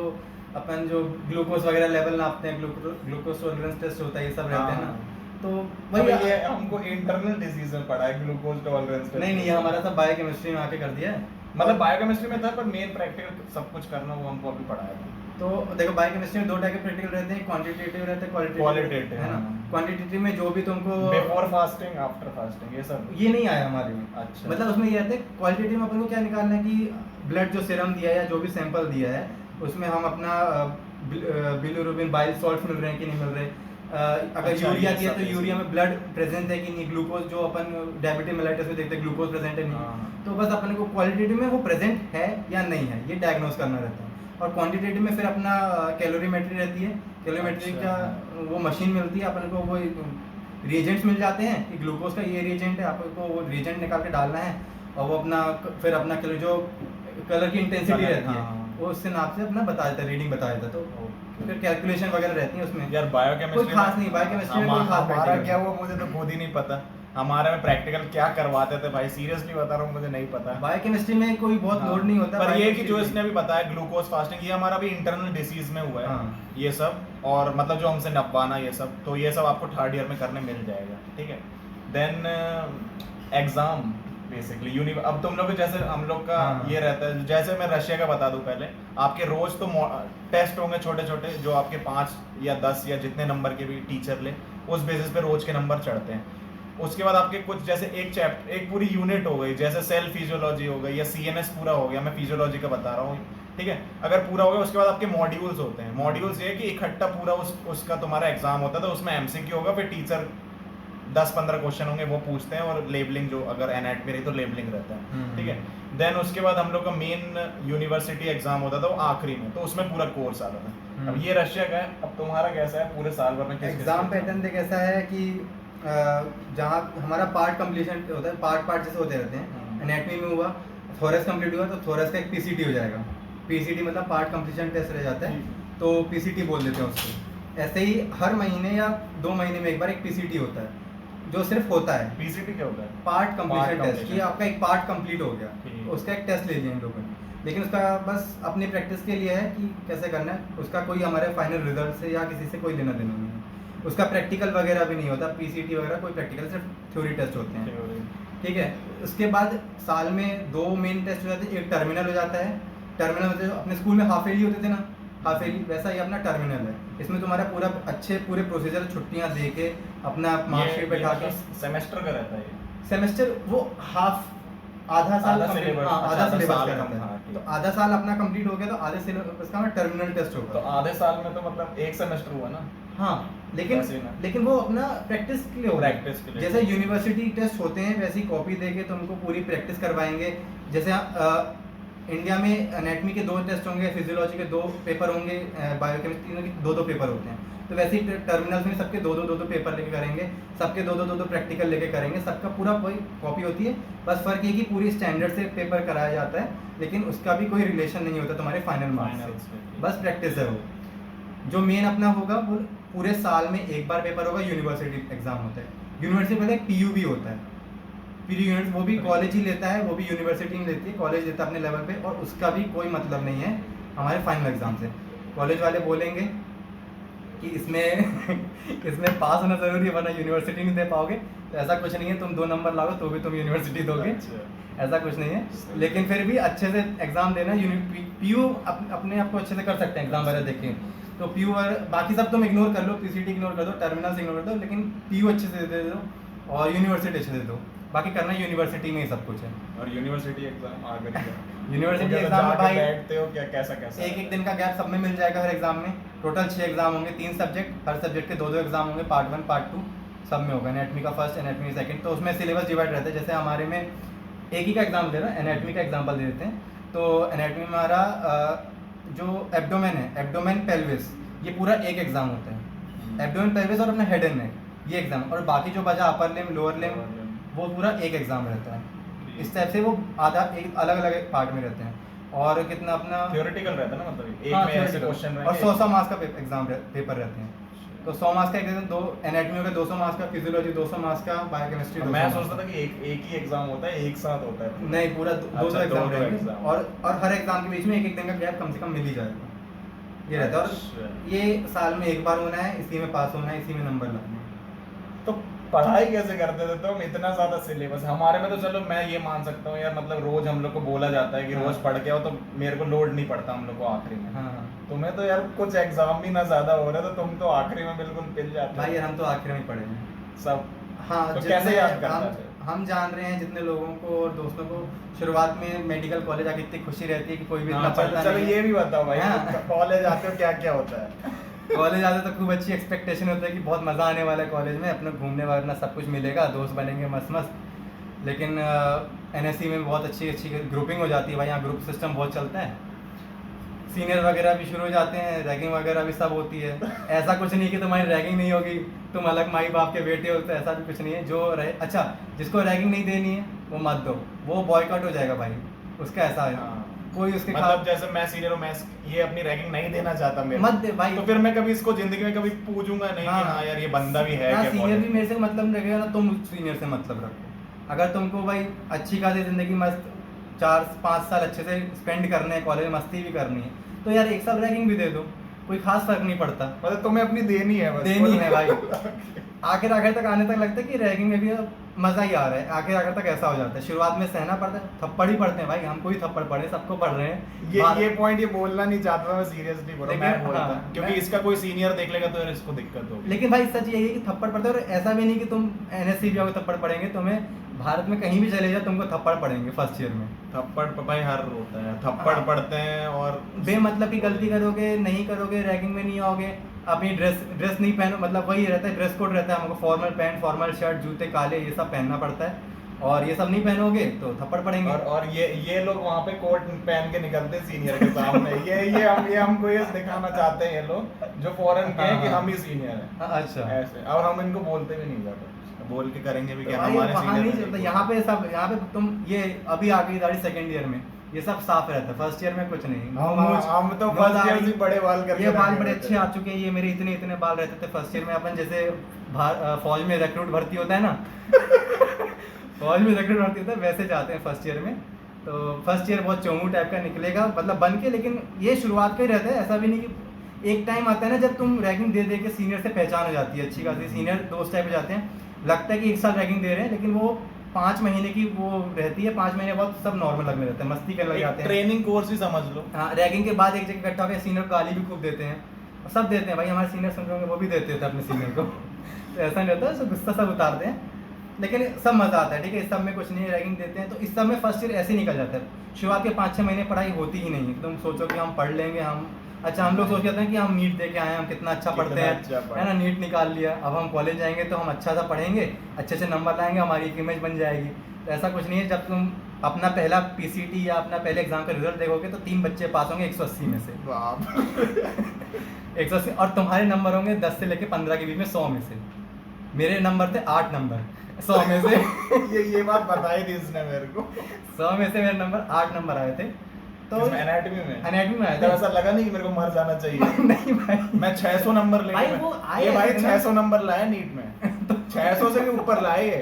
अपन जो ग्लूकोज वगैरह लेवल नापते हैं, ग्लूकोज टॉलरेंस टेस्ट होता है, ये सब रहते हैं ना। तो वही वही ये हमको इंटरनल डिजीज में पढ़ा है, ग्लूकोज टॉलरेंस। नहीं ये हमारा सब बायोकेमिस्ट्री में आके कर दिया है। मतलब बायोकेमिस्ट्री में था, पर मेन प्रैक्टिकल सब कुछ करना वो हमको अभी पढ़ाया था। तो देखो बायोकेमिस्ट्री में दो टाइप के प्रैक्टिकल रहते हैं, क्वांटिटेटिव रहते हैं, क्वालिटेटिव, है ना। हाँ। क्वांटिटेटिव में जो भी तुमको बिफोर फास्टिंग, आफ्टर फास्टिंग, ये सब ये नहीं आया हमारे में। अच्छा। मतलब उसमें ये रहता है क्वालिटेटिव में अपन को क्या निकालना है कि ब्लड जो सीरम दिया है या जो भी सैंपल दिया है उसमें हम अपना बिलिरुबिन बाइल सॉल्ट मिल रहे हैं कि नहीं मिल रहे। अगर अच्छा, यूरिया ये दिया सब तो ऐसे। यूरिया में ब्लड प्रेजेंट है कि नहीं, ग्लूकोज जो अपन डायबिटीज मेलाइटिस में देखते हैं ग्लूकोज प्रेजेंट है नहीं। हाँ। तो बस अपन को क्वालिटेटिव में वो प्रेजेंट है या नहीं है ये डायग्नोस करना रहता है। और क्वांटिटेटिव में फिर अपना कैलोरीमेट्री रहती है। कैलोरीमेट्री अच्छा। का वो मशीन मिलती है अपन को, वो रिएजेंट्स मिल जाते हैं कि ग्लूकोज का ये रिएजेंट है, आपको वो रिएजेंट निकाल के डालना है और वो अपना फिर अपना जो कलर की इंटेंसिटी Colour, रहती है हाँ। वो उससे नाप से अपना बता देता है, रीडिंग बता देता है। तो फिर कैलकुलेशन वगैरह रहती है उसमें। यार बायोकेमिस्ट्री कोई खास नहीं, बायोकेमिस्ट्री में कोई खास हमारा practical क्या नहीं। हुआ मुझे तो खुद ही नहीं पता। हमारे में प्रैक्टिकल क्या करवाते थे भाई, सीरियसली बता रहा हूँ, मुझे नहीं पता। बायोकेमिस्ट्री में कोई बहुत हाँ। लोड नहीं होता। पर ये कि biochemistry जो में- इसने भी बताया ग्लूकोज फास्टिंग, ये हमारा भी इंटरनल डिसीज में हुआ है। हाँ। ये सब और मतलब जो हमसे नपवाना ये सब, तो ये सब आपको थर्ड ईयर में करने मिल जाएगा, ठीक है। देन एग्जाम बेसिकली अब तुम लोग जैसे हम लोग का हाँ। ये रहता है, जैसे मैं रशिया का बता दूं पहले, आपके रोज तो टेस्ट होंगे छोटे छोटे, जो आपके 5 या 10 या जितने नंबर के भी टीचर ले, उस बेसिस पे रोज के नंबर चढ़ते हैं। उसके बाद आपके कुछ जैसे एक पूरी यूनिट हो गई, जैसे सेल फिजियोलॉजी हो गई या सीएनएस पूरा हो गया, मैं फिजियोलॉजी का बता रहा हूँ, ठीक है। अगर पूरा हो गया उसके बाद आपके मॉड्यूल्स होते हैं। मॉड्यूल्स ये है कि इकट्ठा पूरा उसका तुम्हारा एग्जाम होता है, तो उसमें एमसीक्यू होगा, फिर टीचर 10-15 क्वेश्चन होंगे वो पूछते हैं, और लेबलिंग जो अगर एनएटमी रही तो लेबलिंग रहता है, ठीक है। देन उसके बाद हम लोग का मेन यूनिवर्सिटी एग्जाम होता था वो आखिरी में, तो उसमें पूरा कोर्स आता था। अब ये रशिया का है, अब तुम्हारा कैसा है पूरे साल भर में? एग्जाम पैटर्न देख ऐसा है कि जहाँ हमारा पार्ट कंप्लीशन होता है, पार्ट जैसे होते रहते हैं। एनाटॉमी में हुआ, थोरस कंप्लीट हुआ तो थोरस का एक पीसीटी हो जाएगा। पीसीटी मतलब पार्ट कंप्लीशन टेस्ट रह जाता है, तो पीसीटी बोल देते हैं उसको। ऐसे ही हर महीने या 2 महीने में एक बार एक पीसीटी होता है जो सिर्फ होता है। पीसीटी क्या होता है? Part completion test, completion। कि आपका एक पार्ट कंप्लीट हो गया, ठीक। उसका एक टेस्ट ले लिया इन लोगों ने। लेकिन उसका बस अपनी प्रैक्टिस के लिए है कि कैसे करना है, उसका कोई हमारे फाइनल रिजल्ट से या किसी से कोई लेना देना नहीं है। उसका प्रैक्टिकल वगैरह भी नहीं होता, पीसीटी वगैरह कोई प्रैक्टिकल, सिर्फ थ्योरी टेस्ट होते हैं, ठीक है। उसके बाद साल में 2 मेन टेस्ट हो जाते हैं। एक टर्मिनल हो जाता है। टर्मिनल होते हैं अपने स्कूल में हाफ ईयरली होते थे ना, हाफ ईयरली वैसा ही अपना टर्मिनल है। इसमें तुम्हारा पूरा पूरे प्रोसीजर छुट्टियां दे के अपना मार्कशीट बैठा के। सेमेस्टर का रहता है ये? सेमेस्टर वो हाफ आधा साल आधा complete- syllabus, हाँ, अच्छा, आधा आधा सिलेबस साल का का, रहता हाँ, है। ठीक। तो आधा साल अपना कंप्लीट हो गया तो आधे सिलेबस का टर्मिनल टेस्ट तो होगा। आधे साल में तो मतलब एक सेमेस्टर हुआ ना? हाँ, वैसे ही ना। लेकिन वो अपना प्रैक्टिस के लिए होगा। प्रैक्टिस के लिए। जैसे यूनिवर्सिटी टेस्ट होते हैं वैसी कॉपी देके तुमको पूरी प्रैक्टिस करवाएंगे। जैसे इंडिया में एनाटॉमी के 2 टेस्ट होंगे, फिजियोलॉजी के 2 पेपर होंगे, बायोकेमिस्ट्री के 2 पेपर होते हैं। तो वैसे ही टर्मिनल्स में सबके 2 पेपर लेके करेंगे, सबके 2 प्रैक्टिकल लेके करेंगे, सबका पूरा कोई कॉपी होती है। बस फर्क ये कि पूरी स्टैंडर्ड से पेपर कराया जाता है, लेकिन उसका भी कोई रिलेशन नहीं होता तुम्हारे फाइनल मार्क्स Finals से, से। बस प्रैक्टिस है वो। जो मेन अपना होगा वो पूरे साल में एक बार पेपर होगा, यूनिवर्सिटी एग्जाम होता है। यूनिवर्सिटी पहले एक पीयू भी होता है, पीयू यूनिट, वो भी कॉलेज ही लेता है, वो भी यूनिवर्सिटी नहीं लेती है, कॉलेज लेता है अपने लेवल पे, और उसका भी कोई मतलब नहीं है हमारे फाइनल एग्जाम से। कॉलेज वाले बोलेंगे कि इसमें पास होना जरूरी है वरना यूनिवर्सिटी नहीं दे पाओगे। तो ऐसा कुछ नहीं है, तुम 2 नंबर लाओगे तो भी तुम यूनिवर्सिटी दोगे, अच्छा। ऐसा कुछ नहीं है। लेकिन फिर भी अच्छे से एग्जाम देना। पीयू अपने आप को अच्छे से कर सकते हैं एग्जाम वगैरह देखें, तो पीयू बाकी सब तुम इग्नोर कर लो, पीसीटी इग्नोर कर दो, टर्मिनल्स इग्नोर कर दो, लेकिन पीयू अच्छे से दे दो और यूनिवर्सिटी अच्छे से दे दो। बाकी करना यूनिवर्सिटी में ही सब कुछ है। और यूनिवर्सिटी एग्जाम आ गई है। यूनिवर्सिटी तो एग्जाम में भाई बैठते हो क्या, कैसा कैसा? एक दिन का गैप सब में मिल जाएगा हर एग्जाम में। टोटल 6 एग्जाम होंगे, 3 सब्जेक्ट, हर सब्जेक्ट के 2 एग्जाम होंगे, पार्ट 1 पार्ट 2 सब में होगा। एनाटॉमी का फर्स्ट, एनाटॉमी सेकंड, तो उसमें सिलेबस डिवाइड रहता है। जैसे हमारे में एक ही का एग्जाम दे रहा है, एनाटॉमी का एग्जाम्पल दे देते हैं। तो एनाटॉमी में हमारा जो एब्डोमेन है, एब्डोमेन पेल्विस, ये पूरा एक एग्जाम होता है। एब्डोमेन पेल्विस और अपना हेड एंड नेक, ये एग्जाम, और बाकी जो बचा अपर लिम्ब, लोअर लिम्ब, वो पूरा एक एग्जाम रहता है। इस टाइप से वो आधा एक अलग अलग पार्ट में रहते हैं। और कितना अपना थ्योरेटिकल रहता है ना, मतलब एक हाँ, में ऐसे theoretical। क्वेश्चन और 100 मार्क्स का एग्जाम पेपर रहते हैं। तो 100 मार्क्स का एग्जाम, दो एनाटॉमी का 200 मार्क्स का, फिजियोलॉजी 200 मार्क्स का, बायोकेमिस्ट्री तो 200 मैं मार्क्स सोचता था कि एक ही एग्जाम होता है, एक साथ होता है। नहीं, पूरा दो अच्छा, एग्जाम दो रहेंगे, एग्जाम। और हर एग्जाम के बीच में एक एक दिन का गैप कम से कम मिल ही जाएगा, ये रहता है। अच्छा। और ये साल में एक बार होना है, इसी में पास होना है, इसी में नंबर लाना है। तो पढ़ाई कैसे करते थे तुम? इतना ज्यादा सिलेबस हमारे में तो चलो मैं ये मान सकता हूँ यार, मतलब रोज हम लोग को बोला जाता है कि हाँ। रोज पढ़ के आओ, तो मेरे को लोड नहीं पड़ता हम लोग को आखिरी में। हाँ हाँ तुम्हें तो यार कुछ एग्जाम भी ना ज्यादा हो रहे, तो तुम तो आखिरी में बिल्कुल पिल जाते भाई, हो हम तो आखिर में पढ़े हैं सब। हाँ। तो जितने कैसे याद करता थे? हम जान रहे हैं जितने लोगों को और दोस्तों को, शुरुआत में मेडिकल कॉलेज आके इतनी खुशी रहती है कि कोई भी इतना हाँ, पढ़ता चलो नहीं ये है। भी बताओ भाई, हाँ। कॉलेज आते हो क्या क्या होता है? कॉलेज आते तो खूब अच्छी एक्सपेक्टेशन होता है कि बहुत मज़ा आने वाला है कॉलेज में, अपने घूमने वगैरह सब कुछ मिलेगा, दोस्त बनेंगे मस्त मस्त। लेकिन एनएससी में बहुत अच्छी अच्छी ग्रुपिंग हो जाती है भाई, यहाँ ग्रुप सिस्टम बहुत चलता है, सीनियर वगैरह भी शुरू हो जाते हैं, रैगिंग वगैरह भी सब होती है। ऐसा कुछ नहीं कि तुम्हारी रैगिंग नहीं होगी, तुम अलग माई बाप के बेटे हो, तो ऐसा भी कुछ नहीं है। जो रहे, अच्छा, जिसको रैगिंग नहीं देनी है वो मत दो, वो बॉयकॉट हो जाएगा भाई, उसका ऐसा है। हाँ। कोई उसके मतलब जैसे मैं सीनियर हूँ, मैं ये अपनी रैगिंग नहीं देना चाहता मेरे मत दे भाई। तो फिर मैं कभी इसको जिंदगी में कभी पूछूंगा नहीं कि हाँ यार ये बंदा भी है क्या सीनियर college भी मेरे से मतलब रखेगा ना, तुम सीनियर से मतलब रखो। अगर तुमको भाई अच्छी खासी जिंदगी मस्त 4-5 साल अच्छे से स्पेंड करने हैं, कॉलेज में मस्ती भी करनी है, तो यार एक साल रैगिंग भी दे दो, कोई खास फर्क नहीं पड़ता। मतलब तुम्हें अपनी देनी है बस। देनी है भाई। आखिर आखिर तक आने तक लगता है कि रैगिंग में भी मजा ही आ रहा है, आखिर आखिर तक ऐसा हो जाता है। शुरुआत में सहना पड़ता है, थप्पड़ ही पड़ते हैं भाई, हम कोई थप्पड़ पड़े, सबको पड़ रहे हैं। ये पॉइंट ये बोलना नहीं चाहता था मैं, सीरियसली बोल रहा हूं, मैं लेकिन बोलता हाँ, क्योंकि मैं- इसका कोई सीनियर देख लेगा तो यार इसको दिक्कत होगी। लेकिन भाई सच यही है कि थप्पड़ पड़ते हैं, और ऐसा भी नहीं कि तुम एनएससी भी आओगे थप्पड़ पड़ेंगे, तुम्हें भारत में कहीं भी चले जाओ तुमको थप्पड़ पड़ेंगे फर्स्ट ईयर में। थप्पड़ भाई हर होता है, थप्पड़ हाँ। पड़ते हैं और बेमतलब की गलती करोगे, नहीं करोगे, रैगिंग में नहीं आओगे, अपनी ड्रेस नहीं पहनो, मतलब वही रहता है, ड्रेस कोड रहता है, हमको फॉर्मल पैंट, फॉर्मल शर्ट, जूते काले, ये सब पहनना पड़ता है, और ये सब नहीं पहनोगे तो थप्पड़ पड़ेंगे। और ये लोग वहाँ पे कोट पहन के निकलते हैं सीनियर के सामने। ये हमको ये दिखाना चाहते हैं ये लोग जो फॉरेन के हैं कि हम ही सीनियर हैं। अच्छा, ऐसे, और हम इनको बोलते भी नहीं जाते, बोल के करेंगे भी तो क्या भाई हमारे वहाँ नहीं सीनियर चलता, यहाँ पे सब, यहाँ पे तुम ये अभी आ गई दाढ़ी सेकंड ईयर में, ये सब साफ रहता है, फर्स्ट ईयर में कुछ नहीं। हम तो फर्स्ट ईयर से बड़े बाल करके ये बाल रखे बड़े रहते अच्छे हैं। आ चुके हैं, ये मेरे इतने इतने बाल रहते थे फर्स्ट ईयर में। अपन जैसे फौज में रिक्रूट भर्ती होता है ना, फौज में रिक्रूट भर्ती होता है, वैसे जाते हैं फर्स्ट ईयर में। तो फर्स्ट ईयर बहुत चोमू टाइप का निकलेगा, मतलब बन के, लेकिन ये शुरुआत का ही रहता है, ऐसा भी नहीं कि एक टाइम आता है ना जब तुम रैगिंग दे दे के सीनियर से पहचान हो जाती है अच्छी खासी, सीनियर दोस्त टाइप हो जाते हैं, लगता है कि एक साल रैगिंग दे रहे हैं, लेकिन वो 5 महीने की वो रहती है, 5 महीने बाद सब नॉर्मल लगने लगता है, मस्ती करने लग जाते हैं। ट्रेनिंग कोर्स ही समझ लो। हाँ, रैगिंग के बाद एक जगह इकट्ठा होकर सीनियर गाली भी खूब देते हैं, और सब देते हैं भाई, हमारे सीनियर सुन रहे होंगे वो भी देते थे अपने सीनियर को। तो ऐसा नहीं होता, सब गुस्सा सब उतारते हैं, लेकिन सब मजा आता है, ठीक है, इस सब में कुछ नहीं, रैगिंग देते हैं। तो इस सब में फर्स्ट ईयर ऐसे निकल जाता है, शुरुआत के 5-6 महीने पढ़ाई होती ही नहीं है, तुम सोचो कि हम पढ़ लेंगे, हम अच्छा, हम लोग सोच के आते हैं कि हम नीट दे के आए हैं, हम कितना अच्छा पढ़ते हैं, है ना, नीट निकाल लिया, अब हम कॉलेज जाएंगे तो हम अच्छा सा पढ़ेंगे, अच्छे से नंबर लाएंगे, हमारी एक इमेज बन जाएगी। तो ऐसा कुछ नहीं है, जब तुम अपना पहला पीसीटी या अपना पहले एग्जाम का रिजल्ट देखोगे तो 3 बच्चे पास होंगे 180 में से। 180, और तुम्हारे नंबर होंगे 10 से लेके 15 के बीच में 100 में से। मेरे नंबर थे 8 नंबर 100 में से। ये बात बताई थी इसने मेरे को। 100 में से मेरे नंबर 8 नंबर आए थे। तो एनाटॉमी में आए तो थे। ऐसा लगा नहीं कि मेरे को मर जाना चाहिए। नहीं भाई, मैं 600 नंबर ले भाई वो आए ये भाई ऐसे ना। 600 नंबर लाया नीट में। 600 से भी ऊपर लाए ये।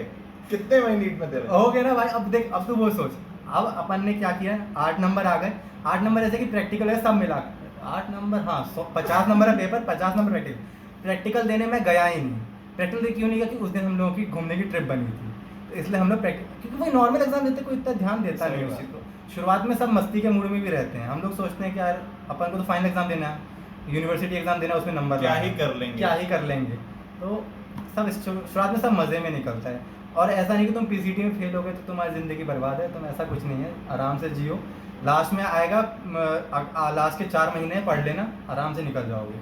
कितने भाई नीट में तेरे? हो गया ना भाई। अब देख, अब तू वो सोच, अब अपन ने क्या किया, 8 नंबर आ गए। 8 नंबर ऐसे कि प्रैक्टिकल है सब मिला, 8 नंबर, हाँ 50 नंबर है पेपर, 50 नंबर प्रैक्टिकल देने में गया ही नहीं। प्रैक्टिकल क्यों नहीं गया कि उस दिन हम लोगों की घूमने की ट्रिप बनी थी, तो इसलिए हम लोग क्योंकि वही नॉर्मल एग्जाम देते कोई इतना ध्यान देता सही नहीं बात। उसी को। शुरुआत में सब मस्ती के मूड में भी रहते हैं, हम लोग सोचते हैं कि यार अपन को तो फाइनल एग्जाम देना है, यूनिवर्सिटी एग्जाम देना है, उसमें नंबर क्या लाना ही है, कर लेंगे। क्या ही कर लेंगे। तो सब शुरुआत में सब मज़े में निकलता है। और ऐसा नहीं कि तुम पीसीटी में फेल हो गए तो तुम्हारी ज़िंदगी बर्बाद है, तुम ऐसा कुछ नहीं है, आराम से जियो। लास्ट में आएगा, लास्ट के 4 महीने पढ़ लेना, आराम से निकल जाओगे।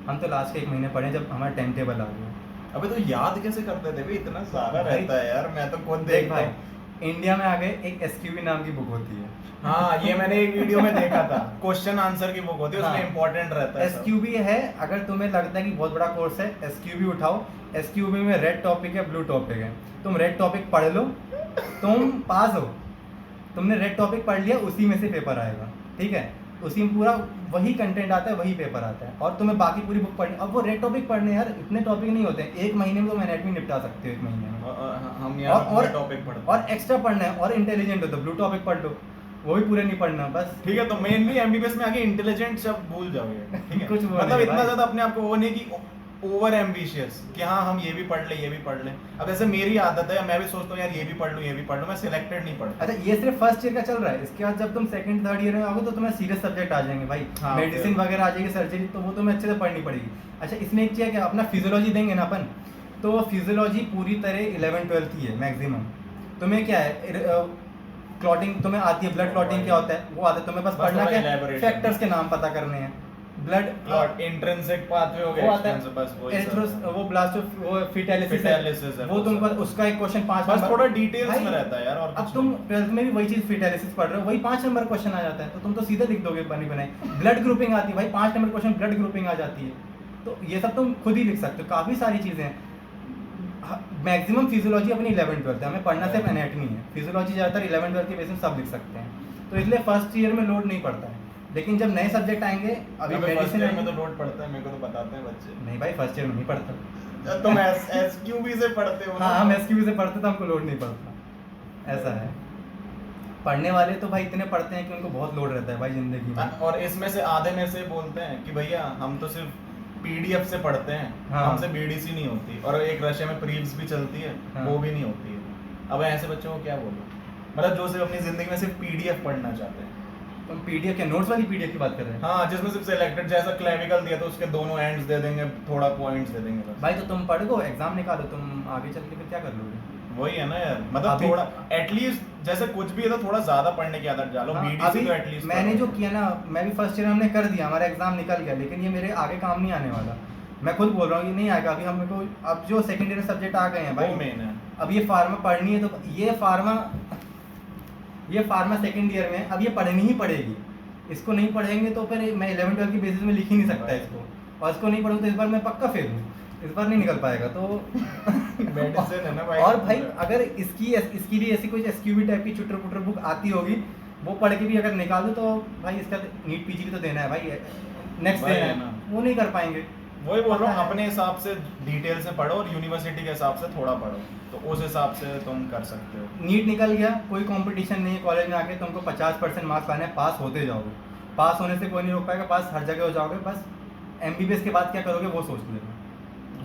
हम तो लास्ट के 1 महीने पढ़े जब हमारा टाइम टेबल आ गया। अबे तो याद कैसे करते थे भाई? इतना सारा भाई, रहता है यार, मैं तो खुद देख देखता भाई, हूँ। इंडिया में आगे एक एसक्यूबी नाम की बुक होती है। हाँ, ये मैंने एक वीडियो में देखा था, क्वेश्चन आंसर की बुक होती है, उसमें हाँ। इंपॉर्टेंट रहता है सब। एसक्यूबी है, अगर तुम्हें लगता है कि बहुत बड़ा कोर्स है, एसक्यूबी उठाओ। एसक्यूबी में रेड टॉपिक है, ब्लू टॉपिक है, तुम रेड टॉपिक पढ़ लो, तुम पास हो। तुमने रेड टॉपिक पढ़ लिया, उसी में से पेपर आएगा, ठीक है। उसी में पूरा वही कंटेंट आता है, वही पेपर आता है, और तुम्हें बाकी पूरी बुक पढ़नी। अब वो रेड टॉपिक पढ़ने यार, इतने टॉपिक नहीं होते हैं, एक महीने में तुम एनाटॉमी निपटा सकते हो, एक महीने में। हम यहाँ पूरे टॉपिक पढ़ते हैं। और एक्स्ट्रा पढ़ना है, और इंटेलिजेंट हो तो ब्लू टॉपिक पढ़ लो, वो भी पूरे नहीं पढ़ना बस। ठीक है, तो मेनली एमबीबीएस में आगे इंटेलिजेंट शब्द भूल जाओगे, ठीक है। कुछ वो मतलब नहीं इतना भाई। ज्यादा अपने आप को वो नहीं कि ओवर एम्बिशियस कि हाँ हम ये भी पढ़ ले ये भी पढ़ ले। अब ऐसे मेरी आदत है, मैं भी सोचता हूँ यार ये भी पढ़ लूँ ये भी पढ़ लूँ, मैं सिलेक्टेड नहीं पढ़ता। अच्छा, ये सिर्फ फर्स्ट ईयर का चल रहा है, इसके बाद जब तुम सेकंड थर्ड ईयर में आओगे तो तुम्हें सीरियस सब्जेक्ट आ जाएंगे भाई, हाँ, मेडिसिन वगैरह आ जाएगी, सर्जरी, तो वो तुम्हें अच्छे से पढ़नी पड़ेगी। अच्छा, इसमें एक चीज़ है क्या, अपना फिजियोलॉजी देंगे ना अपन, तो फिजियोलॉजी पूरी तरह 11th-12th ही है मैक्सिमम। तुम्हें क्या है, क्लॉटिंग तुम्हें आती है, ब्लड क्लॉटिंग क्या होता है वो आता है, तुम्हें बस पढ़ना थोड़ा क्या, elaboration। फैक्टर्स के नाम पता करने हैं, ब्लड इंट्रिंसिक पाथवे हो वो गया, आता है, extrinsic, बस वही एरिथ्रोस, सब है। वो ब्लास्टो, वो फिटालिसिस Fetalysis है, वो वो तुमको सब। उसका एक क्वेश्चन 5 बस नंबर, थोड़ा डिटेल्स भाई, में रहता है यार, और अब कुछ तुम नहीं। 12th में भी वही चीज फिटालिसिस पढ़ रहे हो, वही 5 नंबर क्वेश्चन आ जाता है, तो तुम तो सीधे लिख दोगे बनी बनाई। ब्लड ग्रुपिंग आती है भाई, 5 नंबर क्वेश्चन ब्लड ग्रुपिंग आ जाती है, तो ये सब तुम खुद ही लिख सकते हो, काफी सारी चीजें हैं। मैक्सिमम फिजियोलॉजी अपनी 11th-12th है, हमें पढ़ना सिर्फ एनाटॉमी है, फिजियोलॉजी ज्यादातर 11th-12th के बेसिस में सब लिख सकते हैं, तो इसलिए फर्स्ट ईयर में लोड नहीं पड़ता है। लेकिन जब नए सब्जेक्ट आएंगे, अभी फर्स्ट मेडिसिन ईयर में तो लोड पड़ता है, मेरे को तो बताते हैं बच्चे। नहीं भाई, फर्स्ट ईयर में नहीं पढ़ता। तुम एसक्यूबी से पढ़ते हो ना? हाँ, हम एसक्यू से पढ़ते तो हमको लोड नहीं पड़ता, ऐसा है। पढ़ने वाले तो भाई इतने पढ़ते हैं कि उनको बहुत लोड रहता है भाई जिंदगी में। और इसमें से आधे में से बोलते हैं कि भैया हम तो सिर्फ पीडीएफ से पढ़ते हैं, हाँ। हमसे बीडीसी नहीं होती, और एक रशिया में प्रीव्स भी चलती है, हाँ। वो भी नहीं होती है। अब ऐसे बच्चों को क्या बोलूं, मतलब जो सिर्फ अपनी जिंदगी में सिर्फ पीडीएफ पढ़ना चाहते हैं। तुम पीडीएफ के नोट्स वाली पीडीएफ की बात कर रहे हैं? हाँ, जिसमें सिर्फ सिलेक्टेड, जैसा क्लेविकल दिया तो उसके दोनों एंड्स दे देंगे, थोड़ा पॉइंट्स दे देंगे बस। भाई तो तुम पढ़ गो, एग्जाम निकालो, तुम आगे चल के फिर क्या कर लोगे? वही है ना यार, मतलब अभी- थोड़ा एटलीस्ट जैसे कुछ भी है तो थोड़ा ज्यादा पढ़ने की आदत डालो। हाँ, बीडीसी अभी तो एटलीस्ट मैंने जो किया ना, मैं भी फर्स्ट ईयर हमने कर दिया, हमारा एग्जाम निकल गया, लेकिन ये मेरे आगे काम नहीं आने वाला। मैं खुद बोल रहा हूँ, ये नहीं आएगा अभी हमको। अब जो सेकंड ईयर सब्जेक्ट आ गए हैं वो भाई, मेन है। अब ये फार्मा पढ़नी है, तो ये फार्मा सेकंड ईयर में अब ये पढ़नी ही पड़ेगी। इसको नहीं पढ़ेंगे तो फिर मैं 11th-12th की बेसिस में लिख ही नहीं सकता Right. इसको, और इसको नहीं पढ़ूँ तो इस बार मैं पक्का फेल हूँ, इस बार नहीं निकल पाएगा। तो मेडिसिन है ना भाई। और भाई अगर इसकी भी ऐसी कोई एसक्यूबी टाइप की चुटर पुटर बुक आती होगी, वो पढ़ के भी अगर निकाल दो तो भाई इसका नीट पीजी भी तो देना है भाई, नेक्स्ट भाई देना है है, ना। वो नहीं कर पाएंगे। वही बोल रहा हूँ, पता है। अपने हिसाब से डिटेल से पढ़ो और यूनिवर्सिटी के हिसाब से थोड़ा पढ़ो, तो उस हिसाब से तुम कर सकते हो। नीट निकल गया, कोई कंपटीशन नहीं है कॉलेज में आके, तुमको 50% मार्क्स लाने हैं, पास होते जाओगे, पास होने से कोई नहीं रोक पाएगा, पास हर जगह हो जाओगे। बस एमबीबीएस के बाद क्या करोगे वो सोच लेना,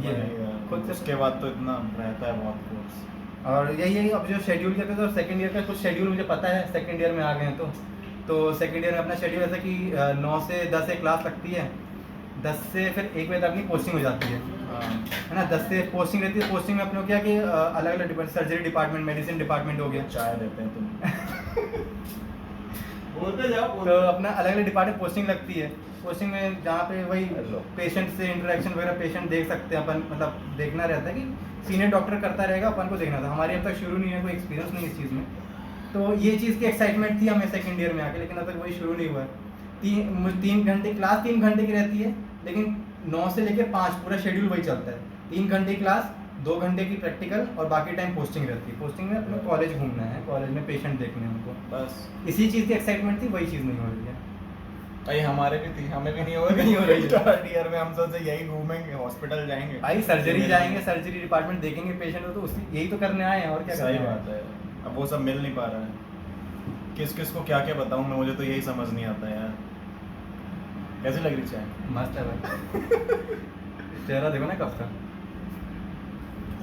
ये है खुद से। उसके बाद तो इतना रहता है बहुत कोर्स। और यही अब जो शेड्यूल कहते हैं, तो सेकंड ईयर का कुछ शेड्यूल मुझे पता है, सेकंड ईयर में आ गए हैं तो सेकंड ईयर में अपना शेड्यूल ऐसा कि 9 से 10 एक क्लास लगती है, 10 से फिर 1 बजे तक अपनी पोस्टिंग हो जाती है ना। 10 से पोस्टिंग रहती है, पोस्टिंग में अपने को क्या कि अलग अलग department, surgery department, medicine department हो गया, चाय देते हैं तुम। बोलते जाओ तो अपना अलग अलग डिपार्टमेंट पोस्टिंग लगती है। पोस्टिंग में जहाँ पे वही Hello. पेशेंट से इंटरेक्शन वगैरह पेशेंट देख सकते हैं अपन, मतलब देखना रहता है कि सीनियर डॉक्टर करता रहेगा, अपन को देखना था। हमारी अब तक शुरू नहीं है, कोई एक्सपीरियंस नहीं इस चीज़ में, तो ये चीज़ की एक्साइटमेंट थी हमें सेकंड ईयर में आके, लेकिन अब तक वही शुरू नहीं हुआ है। 3 घंटे क्लास 3 घंटे की रहती है, लेकिन 9 से लेकर 5 पूरा शेड्यूल वही चलता है। 3 घंटे की क्लास, 2 घंटे की प्रैक्टिकल, और बाकी टाइम पोस्टिंग रहती है। पोस्टिंग में अपने कॉलेज घूमना है, कॉलेज में पेशेंट देखने हैं उनको, बस। इसी चीज़ की एक्साइटमेंट थी, वही चीज़ नहीं हो रही है। भाई हमारे भी थी, हमें भी नहीं हो नहीं हो रही है। थर्ड ईयर में हम सोचे यही घूमेंगे, हॉस्पिटल जाएंगे भाई सर्जरी जाएंगे, सर्जरी डिपार्टमेंट देखेंगे पेशेंट को, तो उसी यही तो करने आए हैं, और क्या सही करने आए हैं? बात है। अब वो सब मिल नहीं पा रहा है, किस किस को क्या क्या बताऊं मैं, मुझे तो यही समझ नहीं आता यार। कैसी लग रही चाय? मस्त है भाई। चेहरा देखो ना कब का।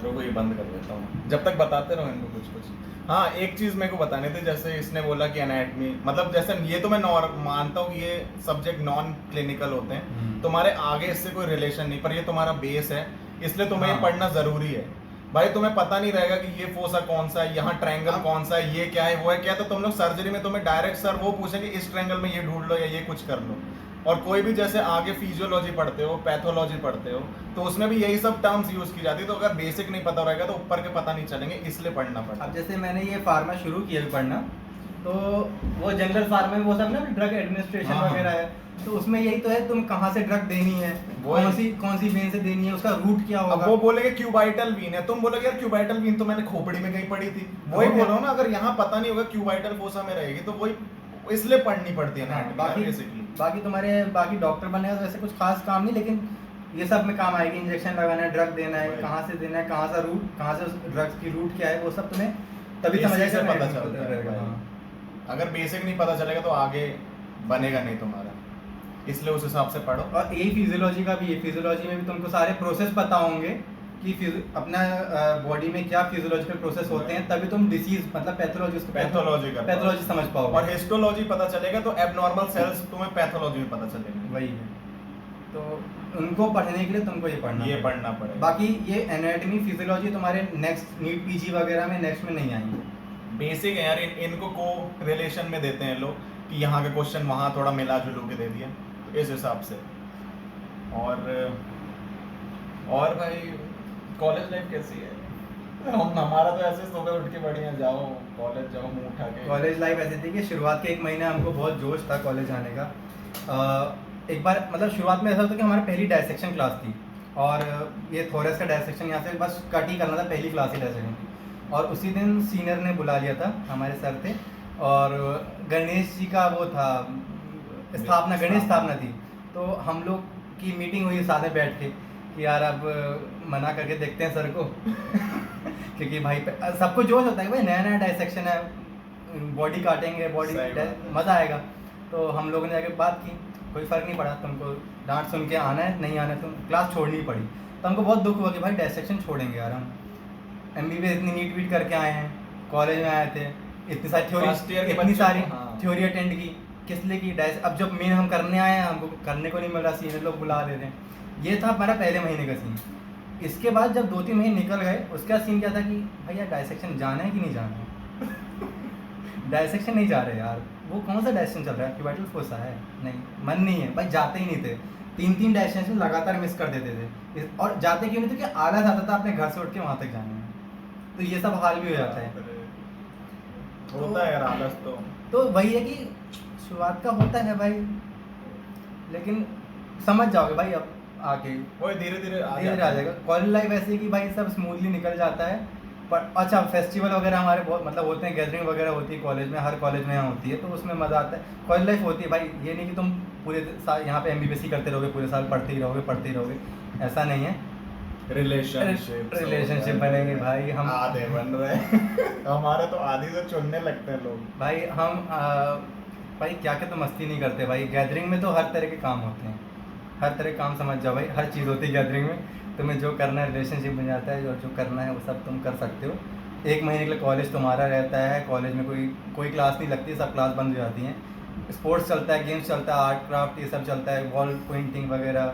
रुको ये बंद कर देता हूँ, जब तक बताते रहो इनको कुछ कुछ। हाँ, एक चीज़ मेरे को बतानी थी, जैसे इसने बोला कि एनाटमी, मतलब जैसे ये तो मैं मानता हूँ कि ये सब्जेक्ट नॉन क्लिनिकल होते हैं, तुम्हारे आगे इससे कोई रिलेशन नहीं, पर ये तुम्हारा बेस है, इसलिए तुम्हें ये हाँ। पढ़ना ज़रूरी है। भाई तुम्हें पता नहीं रहेगा कि ये फोसा कौन सा है, यहाँ ट्रायंगल कौन सा है, ये क्या है वो है क्या, तो तुम लोग सर्जरी में तुम्हें डायरेक्ट सर वो पूछेंगे इस ट्रायंगल में ये ढूंढ लो या ये कुछ कर लो। और कोई भी जैसे आगे फिजियोलॉजी पढ़ते हो, पैथोलॉजी पढ़ते हो, तो उसमें भी यही सब टर्म्स यूज की जाती है, तो अगर बेसिक नहीं पता रहेगा तो ऊपर के पता नहीं चलेंगे, इसलिए पढ़ना पड़ता अब है। जैसे मैंने ये फार्मा शुरू किया अभी पढ़ना, तो वो जनरल फार्मा में वो सब ना ड्रग एडमिनिस्ट्रेशन हाँ। वगैरह है, तो उसमें यही तो है, तुम कहाँ से ड्रग देनी है, वही। कौन सी वेन से देनी है, उसका रूट क्या अब होगा। वो बोलेंगे क्यूबाइटल वीन है, तुम बोलोगे यार क्यूबाइटल वीन तो मैंने खोपड़ी में कहीं पढ़ी थी, वही बोल रहा हूँ ना, अगर यहाँ पता नहीं होगा क्यूबाइटल फोसा में रहेगी तो वही इसलिए पढ़नी पड़ती है हाँ, ना बाकी बेसिकली। बाकी तुम्हारे बाकी डॉक्टर बनने का तो वैसे कुछ खास काम नहीं, लेकिन ये सब में काम आएगी। इंजेक्शन लगाना है, ड्रग देना है, वही। कहाँ से देना है, कहाँ से ड्रग्स की रूट क्या है, वो सब तुम्हें तभी समझ इसी से आएगा, पता नहीं चलता है रहेगा। भाई। हाँ। अगर बेसिक नहीं पता चलेगा तो आगे बनेगा नहीं तुम्हारा, इसलिए उस हिसाब से पढ़ो। और यही फिजियोलॉजी का भी है, फिजियोलॉजी में भी तुमको सारे प्रोसेस पता होंगे कि अपना बॉडी में क्या फिजियोलॉजिकल प्रोसेस होते हैं, तभी तुम डिसीज मतलब पैथोलॉजी पैथोलॉजी कर पैथोलॉजी समझ पाओगे। और हिस्टोलॉजी पता चलेगा तो एबनॉर्मल सेल्स तुम्हें पैथोलॉजी में पता चलेंगे। वही है, तो उनको पढ़ने के लिए तुमको ये पढ़ना ये पढ़ना पड़ेगा। बाकी ये एनाटॉमी फिजियोलॉजी तुम्हारे नेक्स्ट नीट पीजी वगैरह में नेक्स्ट में नहीं आएंगे। बेसिक है यार, इनको को रिलेशन में देते हैं लोग कि यहाँ के क्वेश्चन वहाँ थोड़ा मिला जुलू के दे दिया, तो इस हिसाब से। और भाई कॉलेज लाइफ कैसी है? हमारा तो ऐसे सुबह उठ के बढ़िया जाओ कॉलेज जाओ, मुंह उठा के। कॉलेज लाइफ ऐसी थी कि शुरुआत के 1 महीना हमको बहुत जोश था कॉलेज आने का। एक बार मतलब शुरुआत में ऐसा होता कि हमारी पहली डायसेक्शन क्लास थी, और ये थोरस का डायसेक्शन यहाँ से बस कट ही करना था, पहली क्लास ही डायसेक्शन थी। और उसी दिन सीनियर ने बुला लिया था, हमारे सर थे, और गणेश जी का वो था स्थापना, गणेश स्थापना थी। तो हम लोग की मीटिंग हुई साथ में बैठ के कि यार अब मना करके देखते हैं सर को क्योंकि भाई सबको जोश होता है कि भाई नया नया डायसेक्शन है, बॉडी काटेंगे, बॉडी सही बात है। मज़ा आएगा। तो हम लोगों ने जाके बात की, कोई फ़र्क नहीं पड़ा, तुमको डांट सुन के आना है, नहीं आना है, तुम क्लास छोड़नी पड़ी। तो हमको बहुत दुख हुआ कि भाई डायसेक्शन छोड़ेंगे यार, हम MBBS इतनी नीट वीट करके आए हैं, कॉलेज में आए थे, इतनी सारी First year के इतनी बच्चों सारी को, हाँ। थ्योरी अटेंड की, किस लिए की अब जब मेन हम करने आए हैं, हमको करने को नहीं मिल रहा, सीनियर लोग बुला रहे थे। ये था हमारा पहले महीने का सीन। इसके बाद जब 2-3 महीने निकल गए, उसका सीन क्या था कि भैया डायसेक्शन जाना है कि नहीं जाना है डायसेक्शन नहीं जा रहे यार, वो कौन सा डायसेक्शन चल रहा है, क्यूबाइटल फोसा है, नहीं मन नहीं है भाई, जाते ही नहीं थे। 3-3 डायसेक्शन लगातार मिस कर देते थे, और जाते क्यों नहीं थे कि आलस आता था अपने घर से उठ के वहाँ तक जाने में। तो ये सब हाल भी हो जाता है। होता है यार आलस तो वही है कि शुरुआत का होता है भाई, लेकिन समझ जाओगे भाई अब आके, वो धीरे धीरे धीरे धीरे आ जाएगा। कॉलेज लाइफ ऐसे है कि भाई सब स्मूथली निकल जाता है। पर अच्छा फेस्टिवल वगैरह हमारे बहुत मतलब होते हैं, गैदरिंग वगैरह होती है कॉलेज में, हर कॉलेज में यहाँ होती है, तो उसमें मज़ा आता है। कॉलेज लाइफ होती है भाई, ये नहीं कि तुम पूरे साल यहाँ पे MBBS ही करते रहोगे, पूरे साल पढ़ते ही रहोगे, ऐसा नहीं है। रिलेशनशिप बनेंगे भाई, हम आधे बन रहे हैं हमारे तो आधी से चुनने लगते हैं लोग भाई, हम भाई क्या क्या तो मस्ती नहीं करते भाई। गैदरिंग में तो हर तरह के काम होते हैं, हर तरह के काम समझ जाओ भाई, हर चीज़ होती है गैदरिंग में। तुम्हें जो करना है रिलेशनशिप में जाता है, जो करना है वो सब तुम कर सकते हो। 1 महीने के लिए कॉलेज तुम्हारा रहता है, कॉलेज में कोई क्लास नहीं लगती, सब क्लास बंद हो जाती हैं। स्पोर्ट्स चलता है, गेम्स चलता है, आर्ट क्राफ्ट ये सब चलता है, वॉल पेंटिंग वगैरह,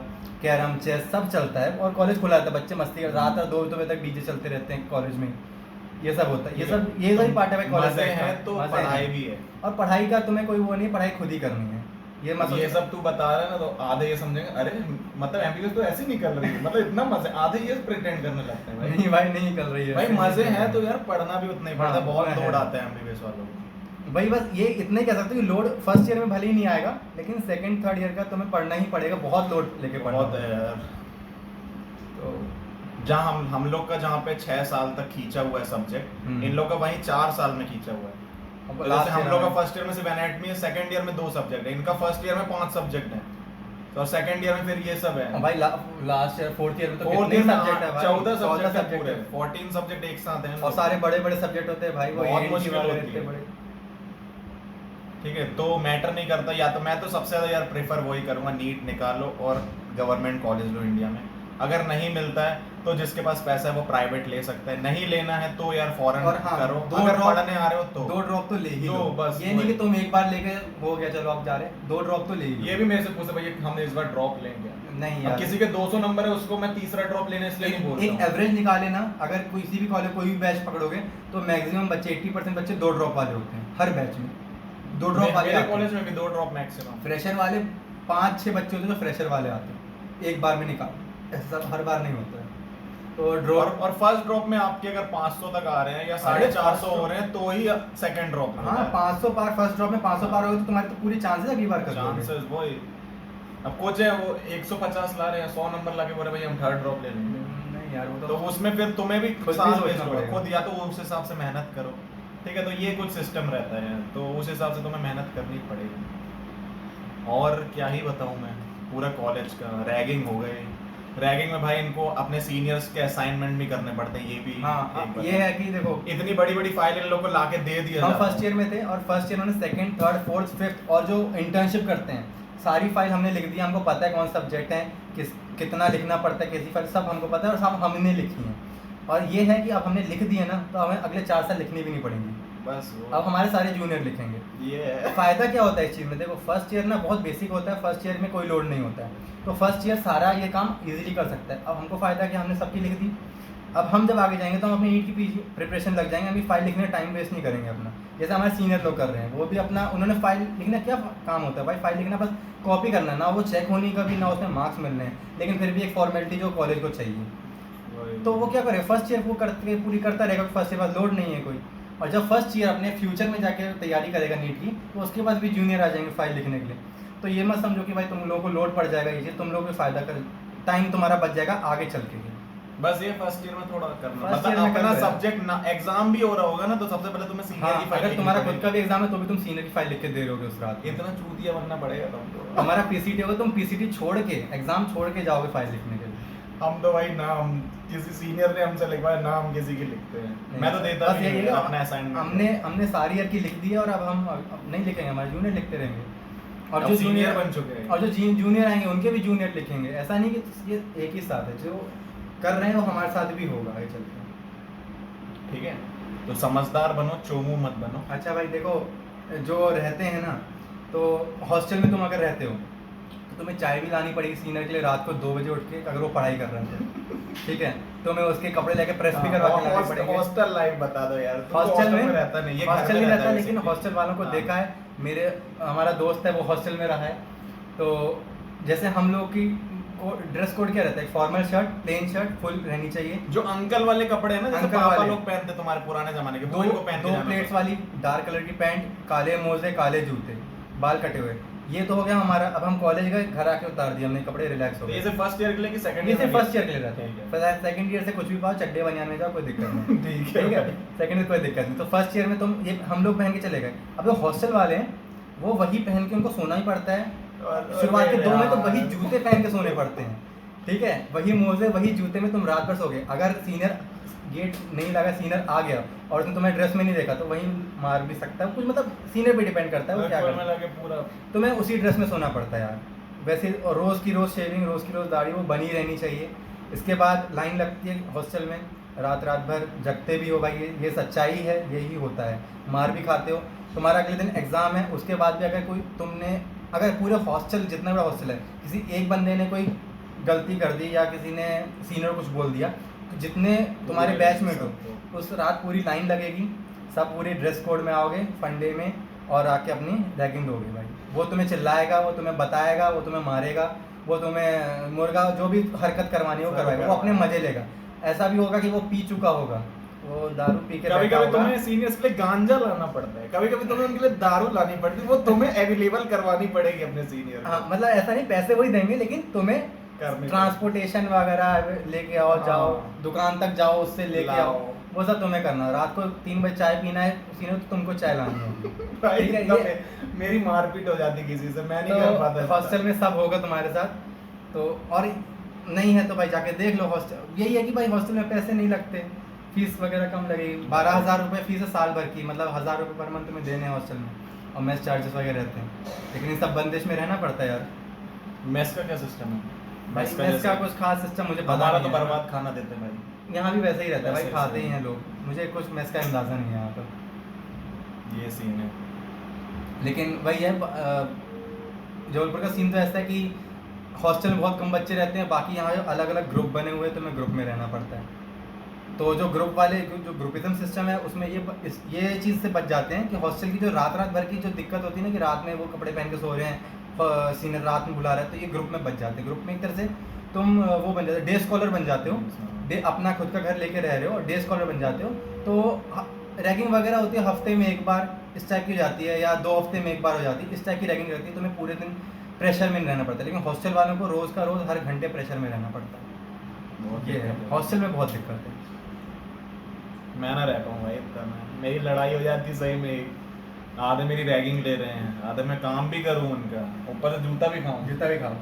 कैरम चेस सब चलता है, और कॉलेज खुला रहता है, बच्चे मस्ती करते, रात 2 बजे तक डीजे चलते रहते हैं कॉलेज में। ये सब होता है, ये सब पार्ट है कॉलेज मजे हैं तो पढ़ाई भी है, और पढ़ाई का तुम्हें कोई वो नहीं, पढ़ाई खुद ही करनी है। ये मत ये सब तू बता रहा है ना, तो आधे ये समझेंगे अरे मतलब MBBS तो ऐसे निकल रही है, मतलब इतना मजे, आधे ये प्रिटेंड करने लगते हैं भाई। नहीं भाई नहीं कर रही है भाई मजे हैं तो यार पढ़ना भी उतना ही पड़ता है, हाँ, बहुत वो है। लोड आता है MBBS वालों को। भाई बस ये इतना ही कह सकते हो कि लोड फर्स्ट ईयर में भले ही नहीं आएगा, लेकिन सेकंड थर्ड ईयर का तुम्हें पढ़ना ही पड़ेगा, बहुत लोड लेके पढ़ना बहुत है यार। तो जहाँ हम लोग का जहाँ पे 6 साल तक खींचा हुआ है सब्जेक्ट, इन लोग का वहीं 4 साल में खींचा हुआ है। अब जैसे हम लोग का फर्स्ट ईयर में सिर्फ एनाटॉमी है, सेकंड ईयर में 2 सब्जेक्ट है, इनका फर्स्ट ईयर में 5 सब्जेक्ट हैं, तो सेकंड ईयर में फिर ये सब है। भाई लास्ट ईयर फोर्थ ईयर में तो फोर्थ कितने ईयर में सब्जेक्ट है भाई, 14 सब्जेक्ट है सब्जेक्ट पूरे, है, 14 सब्जेक्ट एक साथ हैं, और सारे बड़े बड़े सब्जेक्ट होते हैं भाई, वो बहुत ANT मुश्किल वाले होती इतने है। बड़े। ठीक है, तो मैटर नहीं करता, या तो मैं तो सबसे ज़्यादा यार प्रेफर वही करूँगा, नीट निकालो और गवर्नमेंट कॉलेज लो इंडिया में। अगर नहीं मिलता है तो जिसके पास पैसा है वो प्राइवेट ले सकता है, नहीं लेना है तो यार फॉरेन और हाँ, करो, 2 अगर ड्रॉप पढ़ने आ रहे हो तो 2 ड्रॉप तो ले ही दो, लो, बस ये नहीं वही। कि तुम एक बार लेके हो गया चलो आप जा रहे, 2 ड्रॉप तो ले ही लो। ये भी मेरे से पूछे भाई हम इस बार ड्रॉप लेंगे, नहीं अब यार, किसी के 200 नंबर है उसको मैं तीसरा ड्रॉप लेने इसलिए नहीं बोल एक रहा हूँ। एवरेज निकाले ना, अगर किसी भी कॉलेज कोई भी बैच पकड़ोगे तो मैक्सिमम बच्चे 80% बच्चे 2 ड्रॉप वाले होते हैं हर बैच में, 2 ड्रॉप वाले मेरे कॉलेज में भी 2 ड्रॉप मैक्सिमम। फ्रेशर वाले 5-6 बच्चे होते हैं जो फ्रेशर वाले आते हैं, एक बार में निकाल, ऐसा सब हर बार नहीं होता है। तो ड्रॉप और फर्स्ट ड्रॉप में आपके अगर 500 तक आ रहे हैं या 450 हो रहे हैं तो ही सेकंड ड्रॉप में हाँ 500 पार, फर्स्ट ड्रॉप में 500 पार हो तो तुम्हारे तो पूरी चांसेस अगली बार कर दोगे। चांसेस वही। अब कुछ है वो 150 ला रहे हैं, 100 नंबर ला के बोल रहे भाई हम थर्ड ड्रॉप ले लेंगे, नहीं यार वो तो उसमें फिर तुम्हें भी खुद भी साल सोचना वेस्ट होगा पड़ेगा। खुद, या तो उस हिसाब से मेहनत करो। ठीक है, तो ये कुछ सिस्टम रहता है, तो उस हिसाब से तुम्हें मेहनत करनी पड़ेगी। और क्या ही बताऊं मैं, पूरा कॉलेज का रैगिंग हो गई। रैगिंग में भाई इनको अपने सीनियर्स के असाइनमेंट भी करने पड़ते हैं, ये भी हाँ एक ये है कि देखो इतनी बड़ी बड़ी फाइल इन लोगों को लाके दे दिया हम जाता फर्स्ट ईयर में थे और फर्स्ट ईयर में सेकंड थर्ड फोर्थ फिफ्थ और जो इंटर्नशिप करते हैं सारी फाइल हमने लिख दी, हमको पता है कौन सब्जेक्ट है, कितना लिखना पड़ता है, कैसी फाइल सब हमको पता है और सब हमने लिखी है। और ये है कि अब हमने लिख दी है ना तो हमें अगले 4 साल लिखनी भी नहीं पड़ेंगी, बस वो अब हमारे सारे जूनियर लिखेंगे। ये है। फायदा क्या होता है इस चीज़ में, देखो फर्स्ट ईयर ना बहुत बेसिक होता है, फर्स्ट ईयर में कोई लोड नहीं होता है, तो फर्स्ट ईयर सारा ये काम इजीली कर सकता है। अब हमको फायदा कि हमने सबकी लिख दी, अब हम जब आगे जाएंगे तो हम अपनी नीट की प्रिपरेशन लग जाएंगे, अभी फाइल लिखने टाइम वेस्ट नहीं करेंगे अपना, जैसे हमारे सीनियर लोग कर रहे हैं। वो भी अपना उन्होंने फाइल लिखना क्या काम होता है भाई, फाइल लिखना बस कॉपी करना, ना वो चेक होनी कभी ना उसमें मार्क्स मिलने हैं, लेकिन फिर भी एक फॉर्मेलिटी जो कॉलेज को चाहिए। तो वो क्या करे, फर्स्ट ईयर वो करते पूरी करता रहेगा, फर्स्ट ईयर बाद लोड नहीं है कोई। और जब फर्स्ट ईयर अपने फ्यूचर में जाके तैयारी करेगा नीट की, तो उसके बाद भी जूनियर आ जाएंगे फाइल लिखने के लिए। तो ये मत समझो कि भाई तुम लोगों को लोड पड़ जाएगा, ये चीज़ तुम लोगों को फायदा कर, टाइम तुम्हारा बच जाएगा आगे चल के। बस ये फर्स्ट ईयर में थोड़ा करना, First year मतलब में अपना करना है। सब्जेक्ट ना एग्जाम भी हो रहा होगा ना, तो सबसे पहले तुम्हें सीनियर की हाँ, फाइल अगर तुम्हारा खुद का भी एग्जाम है तो भी तुम सीनियर की फाइल लिख के दे रहोगे उस रात। इतना चूतिया बनना पड़ेगा तुमको। हमारा पीसीटी होगा, तुम पीसीटी छोड़ के एग्जाम छोड़ के जाओगे फाइल लिखने के लिए। हम तो भाई नाम किसी सीनियर ने हमसे लिखवाया, नाम किसी की लिखते हैं, मैं तो देता बस भी यही नहीं है, अपना असाइनमेंट। हमने सारी ईयर की लिख दी है और अब हम अब नहीं लिखेंगे, हमारे जूनियर लिखते रहेंगे। और अब जो senior जूनियर बन चुके हैं। और जो जूनियर आएंगे उनके भी जूनियर लिखेंगे, ऐसा नहीं कि ये एक ही साथ है, जो कर रहे हैं वो हमारे साथ भी होगा आगे चल के। ठीक है, तो समझदार बनो, चोमू मत बनो। अच्छा भाई देखो, जो रहते हैं ना, तो हॉस्टल में तुम अगर रहते हो तो तुम्हें चाय भी लानी पड़ेगी सीनियर के लिए रात को 2 बजे उठ के, अगर वो पढ़ाई कर रहे हैं ठीक है, तो मैं उसके कपड़े लेके प्रेस भी करवा के लाने पड़ेंगे। हॉस्टल लाइफ बता दो यार, तुम तो हॉस्टल में रहता नहीं, ये घर हॉस्टल में नहीं रहता रहता, है लेकिन basically। हॉस्टल वालों को हाँ। देखा है, मेरे हमारा दोस्त है वो हॉस्टल में रहा है, तो जैसे हम लोग की ड्रेस कोड क्या रहता है, formal shirt, plain shirt full रहनी चाहिए, जो अंकल वाले कपड़े हैं ना, जैसे अंकल पापा वाले। लोग पहनते तुम्हारे पुराने जमाने के, दो वो इनको पहन के दो जाना प्लेट्स पड़ता वाली डार्क कलर की पैंट, काले मोजे, काले जूते, बाल कटे हुए, ये तो हो गया हमारा। अब हम कॉलेज गए, घर आके उतार दिया हमने कपड़े, रिलैक्स हो है। तो ये गए। सिर्फ फर्स्ट ईयर के लिए कि सेकंड ये ईयर सिर्फ फर्स्ट ईयर के लिए रहता ठीक है। है, सेकंड ईयर से कुछ भी पाओ, चड्डे बनियान में जाओ, कोई दिक्कत नहीं ठीक ठीक है, सेकंड में कोई दिक्कत नहीं। तो फर्स्ट ईयर में तुम ये हम लोग पहन के चले गए, अब जो हॉस्टल वाले हैं वो वही पहन के उनको सोना ही पड़ता है, और शुरुआत के 2 में तो यार। वही जूते पहन के सोने पड़ते हैं, ठीक है, वही मोजे वही जूते में तुम रात भर सो गए। अगर सीनियर गेट नहीं लगा, सीनियर आ गया और उसने तुम्हें ड्रेस में नहीं देखा तो वही मार भी सकता है कुछ, मतलब सीनियर पे डिपेंड करता है वो क्या कुल करता है। मिला के पूरा तुम्हें उसी ड्रेस में सोना पड़ता है यार। वैसे और रोज़ की रोज़ शेविंग, रोज़ की रोज़ दाढ़ी वो बनी रहनी चाहिए। इसके बाद लाइन लगती है हॉस्टल में, रात रात भर जगते भी हो भाई, ये सच्चाई है, यही होता है, मार भी खाते हो। तुम्हारा अगले दिन एग्ज़ाम है, उसके बाद भी अगर कोई तुमने, अगर पूरे हॉस्टल जितना बड़ा हॉस्टल है, किसी एक बंदे ने कोई गलती कर दी या किसी ने सीनियर कुछ बोल दिया, तो जितने तुम्हारे बैचमेट हो उस रात पूरी लाइन लगेगी, सब पूरे ड्रेस कोड में आओगे फंडे में और आके अपनी रैगिंग दोगे भाई। वो तुम्हें चिल्लाएगा, वो तुम्हें बताएगा, वो तुम्हें मारेगा, वो तुम्हें मुर्गा जो भी हरकत करवानी है वो करवाएगा, वो अपने मजे लेगा। ऐसा भी होगा कि वो पी चुका होगा, वो दारू पी के कभी बैठा कभी होगा। तुम्हें सीनियर्स के लिए गांजा लाना पड़ता है, कभी कभी तुम्हें उनके लिए दारू लानी पड़ती है, वो तुम्हें अवेलेबल करवानी पड़ेगी अपने सीनियर हाँ, मतलब ऐसा नहीं पैसे वही देंगे, लेकिन तुम्हें करनी ट्रांसपोर्टेशन वगैरह लेके आओ, हाँ। जाओ दुकान तक जाओ, उससे लेके लाओ। आओ, वो सब तुम्हें करना। रात को 3 बजे चाय पीना है सीनियर तो तुमको चाय लानी होगी भाई ठीक है, इतना ये मेरी मारपीट हो जाती किसी से, मैं नहीं कर पाता तो हॉस्टल में सब होगा तुम्हारे साथ। तो और नहीं है तो भाई जाके देख लो हॉस्टल, यही है कि भाई हॉस्टल में पैसे नहीं लगते, फीस वगैरह कम लगेगी, 12,000 रुपये फीस है साल भर की, मतलब 1,000 रुपये पर मंथ में देने हैं हॉस्टल में, और मेस चार्जेस वगैरह रहते हैं, लेकिन इन सब बंदिश में रहना पड़ता है यार। मेस का क्या सिस्टम है? मेस का जैसे- कुछ खास सिस्टम मुझे पता हमारा नहीं तो है। बर्बाद खाना देते हैं भाई, यहाँ भी वैसे ही रहता है भाई, वैसे खाते ही ही हैं लोग, मुझे कुछ मेस का अंदाज़ा नहीं है यहाँ पर। ये सीन है। लेकिन वही है, जबलपुर का सीन तो ऐसा है कि हॉस्टल में बहुत कम बच्चे रहते हैं, बाकी यहाँ अलग अलग ग्रुप बने हुए हैं, तो मैं ग्रुप में रहना पड़ता है। तो जो ग्रुप वाले जो ग्रुपिज्म सिस्टम है उसमें ये चीज़ से बच जाते हैं कि हॉस्टल की जो रात रात भर की जो दिक्कत होती है ना, कि रात में वो कपड़े पहन के सो रहे हैं, सीनियर रात में बुला रहा है, तो ये ग्रुप में बच जाते हैं। ग्रुप में एक तरह से तुम वो बन जाते हो, डे स्कॉलर बन जाते हो, अपना खुद का घर लेके रह रहे हो और डे स्कॉलर बन जाते हो। तो रैगिंग वगैरह होती है हफ्ते में एक बार इस टाइप की हो जाती है, या 2 हफ्ते में एक बार हो जाती है, इस टाइप की रैगिंग रहती है। तुम्हें पूरे दिन प्रेशर में नहीं रहना पड़ता, लेकिन हॉस्टल वालों को रोज़ का रोज़ हर घंटे प्रेशर में रहना पड़ता है। बहुत ये है, दिक्कत है। हॉस्टल में बहुत दिक्कत है। मैं ना रह पाऊँ भाई इतना, मेरी लड़ाई हो जाती सही में, आधे मेरी रैगिंग ले रहे हैं, आधे मैं काम भी करूँ उनका, ऊपर से जूता भी खाऊं। जूता भी खाओ।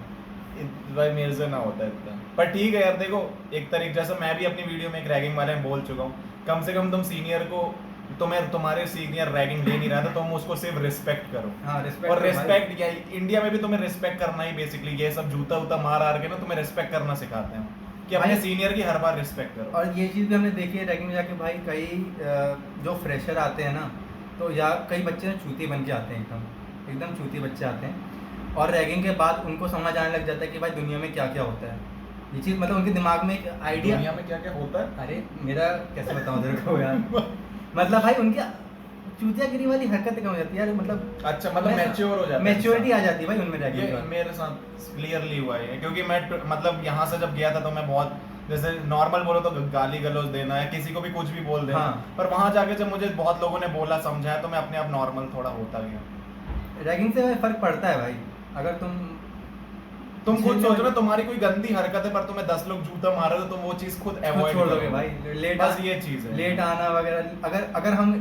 भाई मेरे से ना होता है इतना, पर ठीक है यार देखो, एक तरीके जैसे मैं भी अपनी वीडियो में एक रैगिंग बारे में बोल चुका हूँ, कम से कम तुम सीनियर को, तुम्हारे सीनियर रैगिंग ले नहीं रहा था, तुम उसको सिर्फ रिस्पेक्ट करो। हाँ रिस्पेक्ट। और रिस्पेक्ट क्या, इंडिया में भी तुम्हें रिस्पेक्ट करना ही बेसिकली, ये सब जूता उता मार के ना तुम्हें रिस्पेक्ट करना सिखाते हैं कि अपने भाई- सीनियर की हर बार रिस्पेक्ट करो। और ये चीज़ भी हमने देखी है रैगिंग में जाके भाई, कई जो फ्रेशर आते हैं ना, तो या कई बच्चे ना चूती बन के आते हैं, एकदम एकदम चूती बच्चे आते हैं, और रैगिंग के बाद उनको समझ आने लग जाता है कि भाई दुनिया में क्या क्या होता है। ये चीज़ मतलब उनके दिमाग में एक आइडिया। दुनिया में क्या क्या होता है? अरे मेरा कैसे बताऊँ तेरे को यार, मतलब भाई उनकी चूतियागिरी वाली हरकतें कम हो जाती है यार, मतलब अच्छा, मतलब मैच्योर हो जाता है, मैच्योरिटी आ जाती है भाई उनमें रैगिंग ये के बाद। मेरे साथ क्लियरली हुआ है, क्योंकि मैं मतलब यहाँ से जब गया था तो मैं बहुत, जैसे नॉर्मल बोलो तो गाली गलौज देना है, किसी को भी कुछ भी बोल देना, हाँ। पर वहाँ जाके जब मुझे बहुत लोगों ने बोला समझाया तो मैं अपने आप नॉर्मल थोड़ा होता गया। रैगिंग से भाई फर्क पड़ता है भाई, अगर तुम खुद इसलिए सोचो ना, तुम्हारी कोई गंदी हरकत है पर तुम्हें 10 लोग जूता मार रहे हो तो तुम वो चीज खुद खुद अवॉइड छोड़ दोगे भाई। लेट बस ये चीज है। लेट आना वगैरह, अगर हम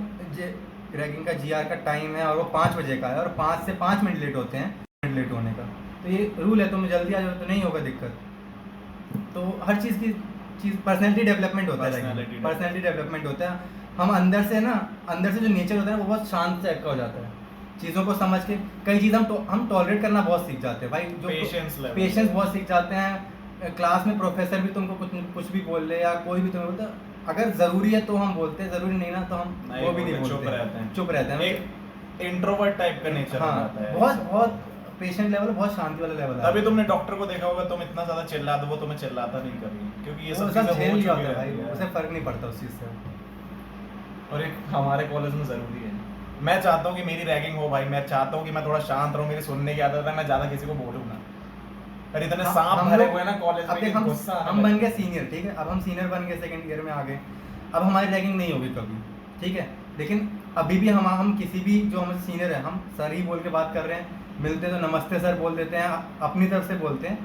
रैगिंग का जीआर का टाइम है और वो 5 बजे का है और 5 से 5 मिनट लेट होते हैं, मिनट लेट होने का, तो ये रूल है, तुम जल्दी आ जाओ तो नहीं होगा दिक्कत। तो हर चीज़ की चीज़ पर्सनैलिटी डेवलपमेंट होता है, पर्सनैलिटी डेवलपमेंट होता है। हम अंदर से जो नेचर होता है ना, वो बहुत शांत टाइप का हो जाता है, चीज़ों को समझ के कई चीज़ हम टॉलरेट करना बहुत सीख जाते हैं भाई, जो पेशेंस बहुत सीख जाते हैं। क्लास में प्रोफेसर भी तुमको कुछ भी बोल ले, या कोई भी तुम्हें बोलता, अगर ज़रूरी है तो हम बोलते हैं, ज़रूरी नहीं ना तो हम वो भी नहीं बोलते, चुप रहते हैं। एक इंट्रोवर्ट टाइप का नेचर हो जाता है, बहुत पेशेंट लेवल, बहुत शांति वाला लेवल है। तभी तुमने डॉक्टर को देखा होगा, तुम इतना ज्यादा चिल्ला दो वो तुम्हें चिल्लाता नहीं कभी, क्योंकि ये सब चीजें झेल हो लिया चुकी होता है भाई, रहती है। उसे फर्क नहीं पड़ता उस चीज़ से। और एक हमारे कॉलेज में जरूरी है, मैं चाहता हूँ कि मेरी रैगिंग हो भाई, मैं चाहता हूँ कि मैं थोड़ा शांत रहूँ, मेरी सुनने की आदत है, मैं ज्यादा किसी को बोलूँ ना, पर इतने सांप भरे हुए ना कॉलेज में कि गुस्सा आने हम बन लगता गए सीनियर, ठीक है, अब हम सीनियर बन गए, सेकंड ईयर में आ गए, अब हमारी रैगिंग नहीं होगी कभी, ठीक है, लेकिन अभी भी हम किसी भी जो हमारे सीनियर है, हम सर ही बोल के बात कर रहे हैं, मिलते हैं तो नमस्ते सर बोल देते हैं, अपनी तरफ से बोलते हैं।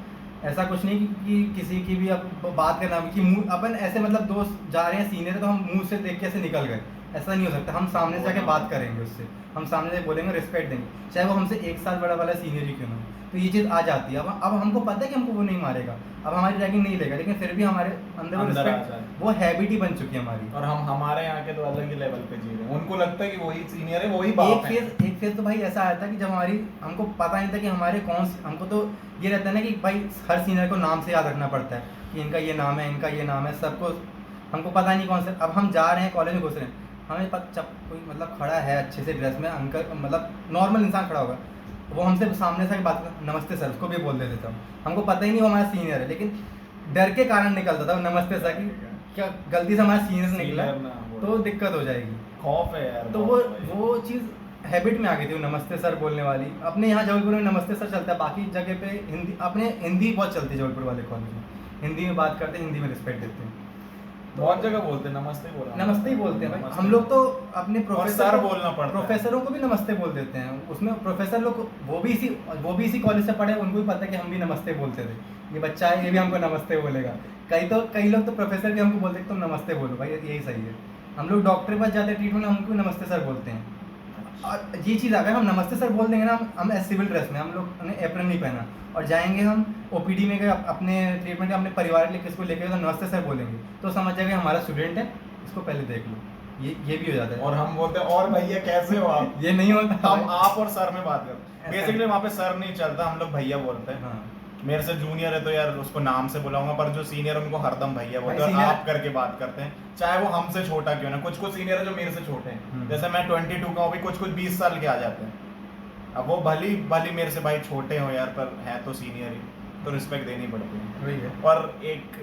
ऐसा कुछ नहीं कि किसी की भी अब बात करना कि मुंह अपन ऐसे, मतलब दोस्त जा रहे हैं सीनियर तो हम मुंह से देख के ऐसे निकल गए, ऐसा नहीं हो सकता। हम सामने से जाके बात करेंगे उससे, हम सामने से बोलेंगे, रिस्पेक्ट देंगे, चाहे वो हमसे 1 साल बड़ा वाला सीनियर ही क्यों ना हो। तो ये चीज़ आ जाती है। अब हमको पता है कि हमको वो नहीं मारेगा, अब हमारी रैगिंग नहीं लेगा, लेकिन फिर भी हमारे अंदर वो अंदर आ रिस्पेक्ट, जाए। वो हैबिट ही बन चुकी है हमारी। और हम हमारे यहाँ के तो अलग ही लेवल पे जी रहे हैं, उनको लगता है कि वही सीनियर है, वही बाप है। एक फेज तो भाई ऐसा आया था कि जब हमको पता नहीं था कि हमारे हमको तो ये रहता है ना कि भाई हर सीनियर को नाम से याद रखना पड़ता है कि इनका ये नाम है, इनका ये नाम है, सबको हमको पता नहीं कौन से। अब हम जा रहे हैं कॉलेज में, घुस रहे हैं, हमें पता कोई मतलब खड़ा है अच्छे से ड्रेस में, अंकल मतलब नॉर्मल इंसान खड़ा होगा, वो हमसे सामने से बात कर, नमस्ते सर, उसको भी बोल देते थे हमको पता ही नहीं वो हमारा सीनियर है, लेकिन डर के कारण निकलता था नमस्ते सर की, क्या गलती से हमारा सीनियर से निकला तो दिक्कत हो जाएगी, खौफ है यार। तो वो चीज़ हैबिट में आ गई थी, वो नमस्ते सर बोलने वाली। अपने यहाँ जबलपुर में नमस्ते सर चलता है, बाकी जगह पे हिंदी बहुत चलती है, जबलपुर वाले कॉलेज में हिंदी में बात करते हैं, हिंदी में रिस्पेक्ट देते हैं, बहुत जगह बोलते हैं नमस्ते, बोला नमस्ते ही बोलते हैं भाई। हम लोग तो अपने सर बोलना पड़ता है, प्रोफेसरों को भी नमस्ते बोल देते हैं, उसमें प्रोफेसर लोग वो भी इसी कॉलेज से पढ़े, उनको भी पता है कि हम भी नमस्ते बोलते थे, ये बच्चा है ये भी हमको नमस्ते बोलेगा। कई लोग तो प्रोफेसर भी हमको बोलते हैं तुम नमस्ते बोलो भाई, यही सही है। हम लोग डॉक्टर के पास जाते हैं ट्रीटमेंट, हमको नमस्ते सर बोलते हैं। और ये चीज़ अगर हम नमस्ते सर बोल देंगे ना, हम सिविल ड्रेस में, हम लोग ने एप्रन नहीं पहना और जाएंगे हम ओपीडी में गए अपने ट्रीटमेंट अपने परिवार के लिए किसको लेके तो नमस्ते सर बोलेंगे, तो समझ जाएगा हमारा स्टूडेंट है, इसको पहले देख लो, ये भी हो जाता है। और हम बोलते हैं और भैया कैसे हो आप ये नहीं होता, हम आप और सर में बात करते हैं, बेसिकली वहाँ पे सर नहीं चलता, हम लोग भैया बोलते हैं। हाँ। मेरे से जूनियर है तो यार उसको नाम से बुलाऊंगा, पर जो सीनियर उनको हरदम भैया बोलते हैं, senior- आप करके बात करते हैं, चाहे वो हमसे छोटा क्यों ना। कुछ सीनियर है जो मेरे से छोटे हैं, जैसे मैं 22 का हूँ, कुछ 20 साल के आ जाते हैं। अब वो भली मेरे से भाई छोटे हो यार, पर है तो सीनियर ही, तो रिस्पेक्ट देनी पड़ती है। वही है। और एक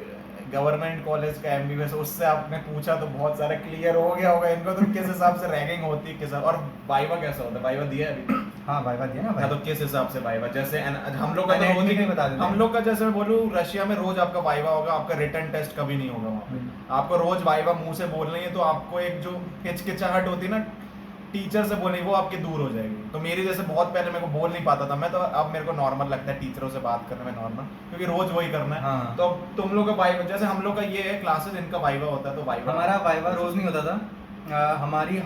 गवर्नमेंट कॉलेज का एमबीबीएस, उससे आपने पूछा तो बहुत सारा क्लियर हो गया होगा इनको, तो किस हिसाब से रैगिंग होती है, किस और वाइवा कैसा होता है, वाइवा दिया है अभी? हाँ वाइवा दिया ना भाई। तो किस हिसाब से वाइवा, जैसे हम लोग का तो NIT रोज में बता देते हैं। हम लोग का जैसे मैं बोलूँ रशिया में रोज आपका वाइवा होगा, आपका रिटन टेस्ट कभी नहीं होगा वहाँ पे। आपको रोज वाइवा मुंह से बोलना ही है, तो आपको एक जो हिचकिचाहट होती है ना टीचर से बोलने, वो आपकी दूर हो जाएगी। तो मेरी जैसे बहुत पहले मेरे को बोल नहीं पाता था मैं, तो अब मेरे को नॉर्मल लगता है टीचरों से बात करने में नॉर्मल, क्योंकि रोज वही करना है। हाँ। तो तुम लोग का वाइवा, जैसे हम लोग का ये है क्लासेस, इनका वाइवा होता है, तो वाइवा हमारा वाइवा रोज नहीं होता था, हमारी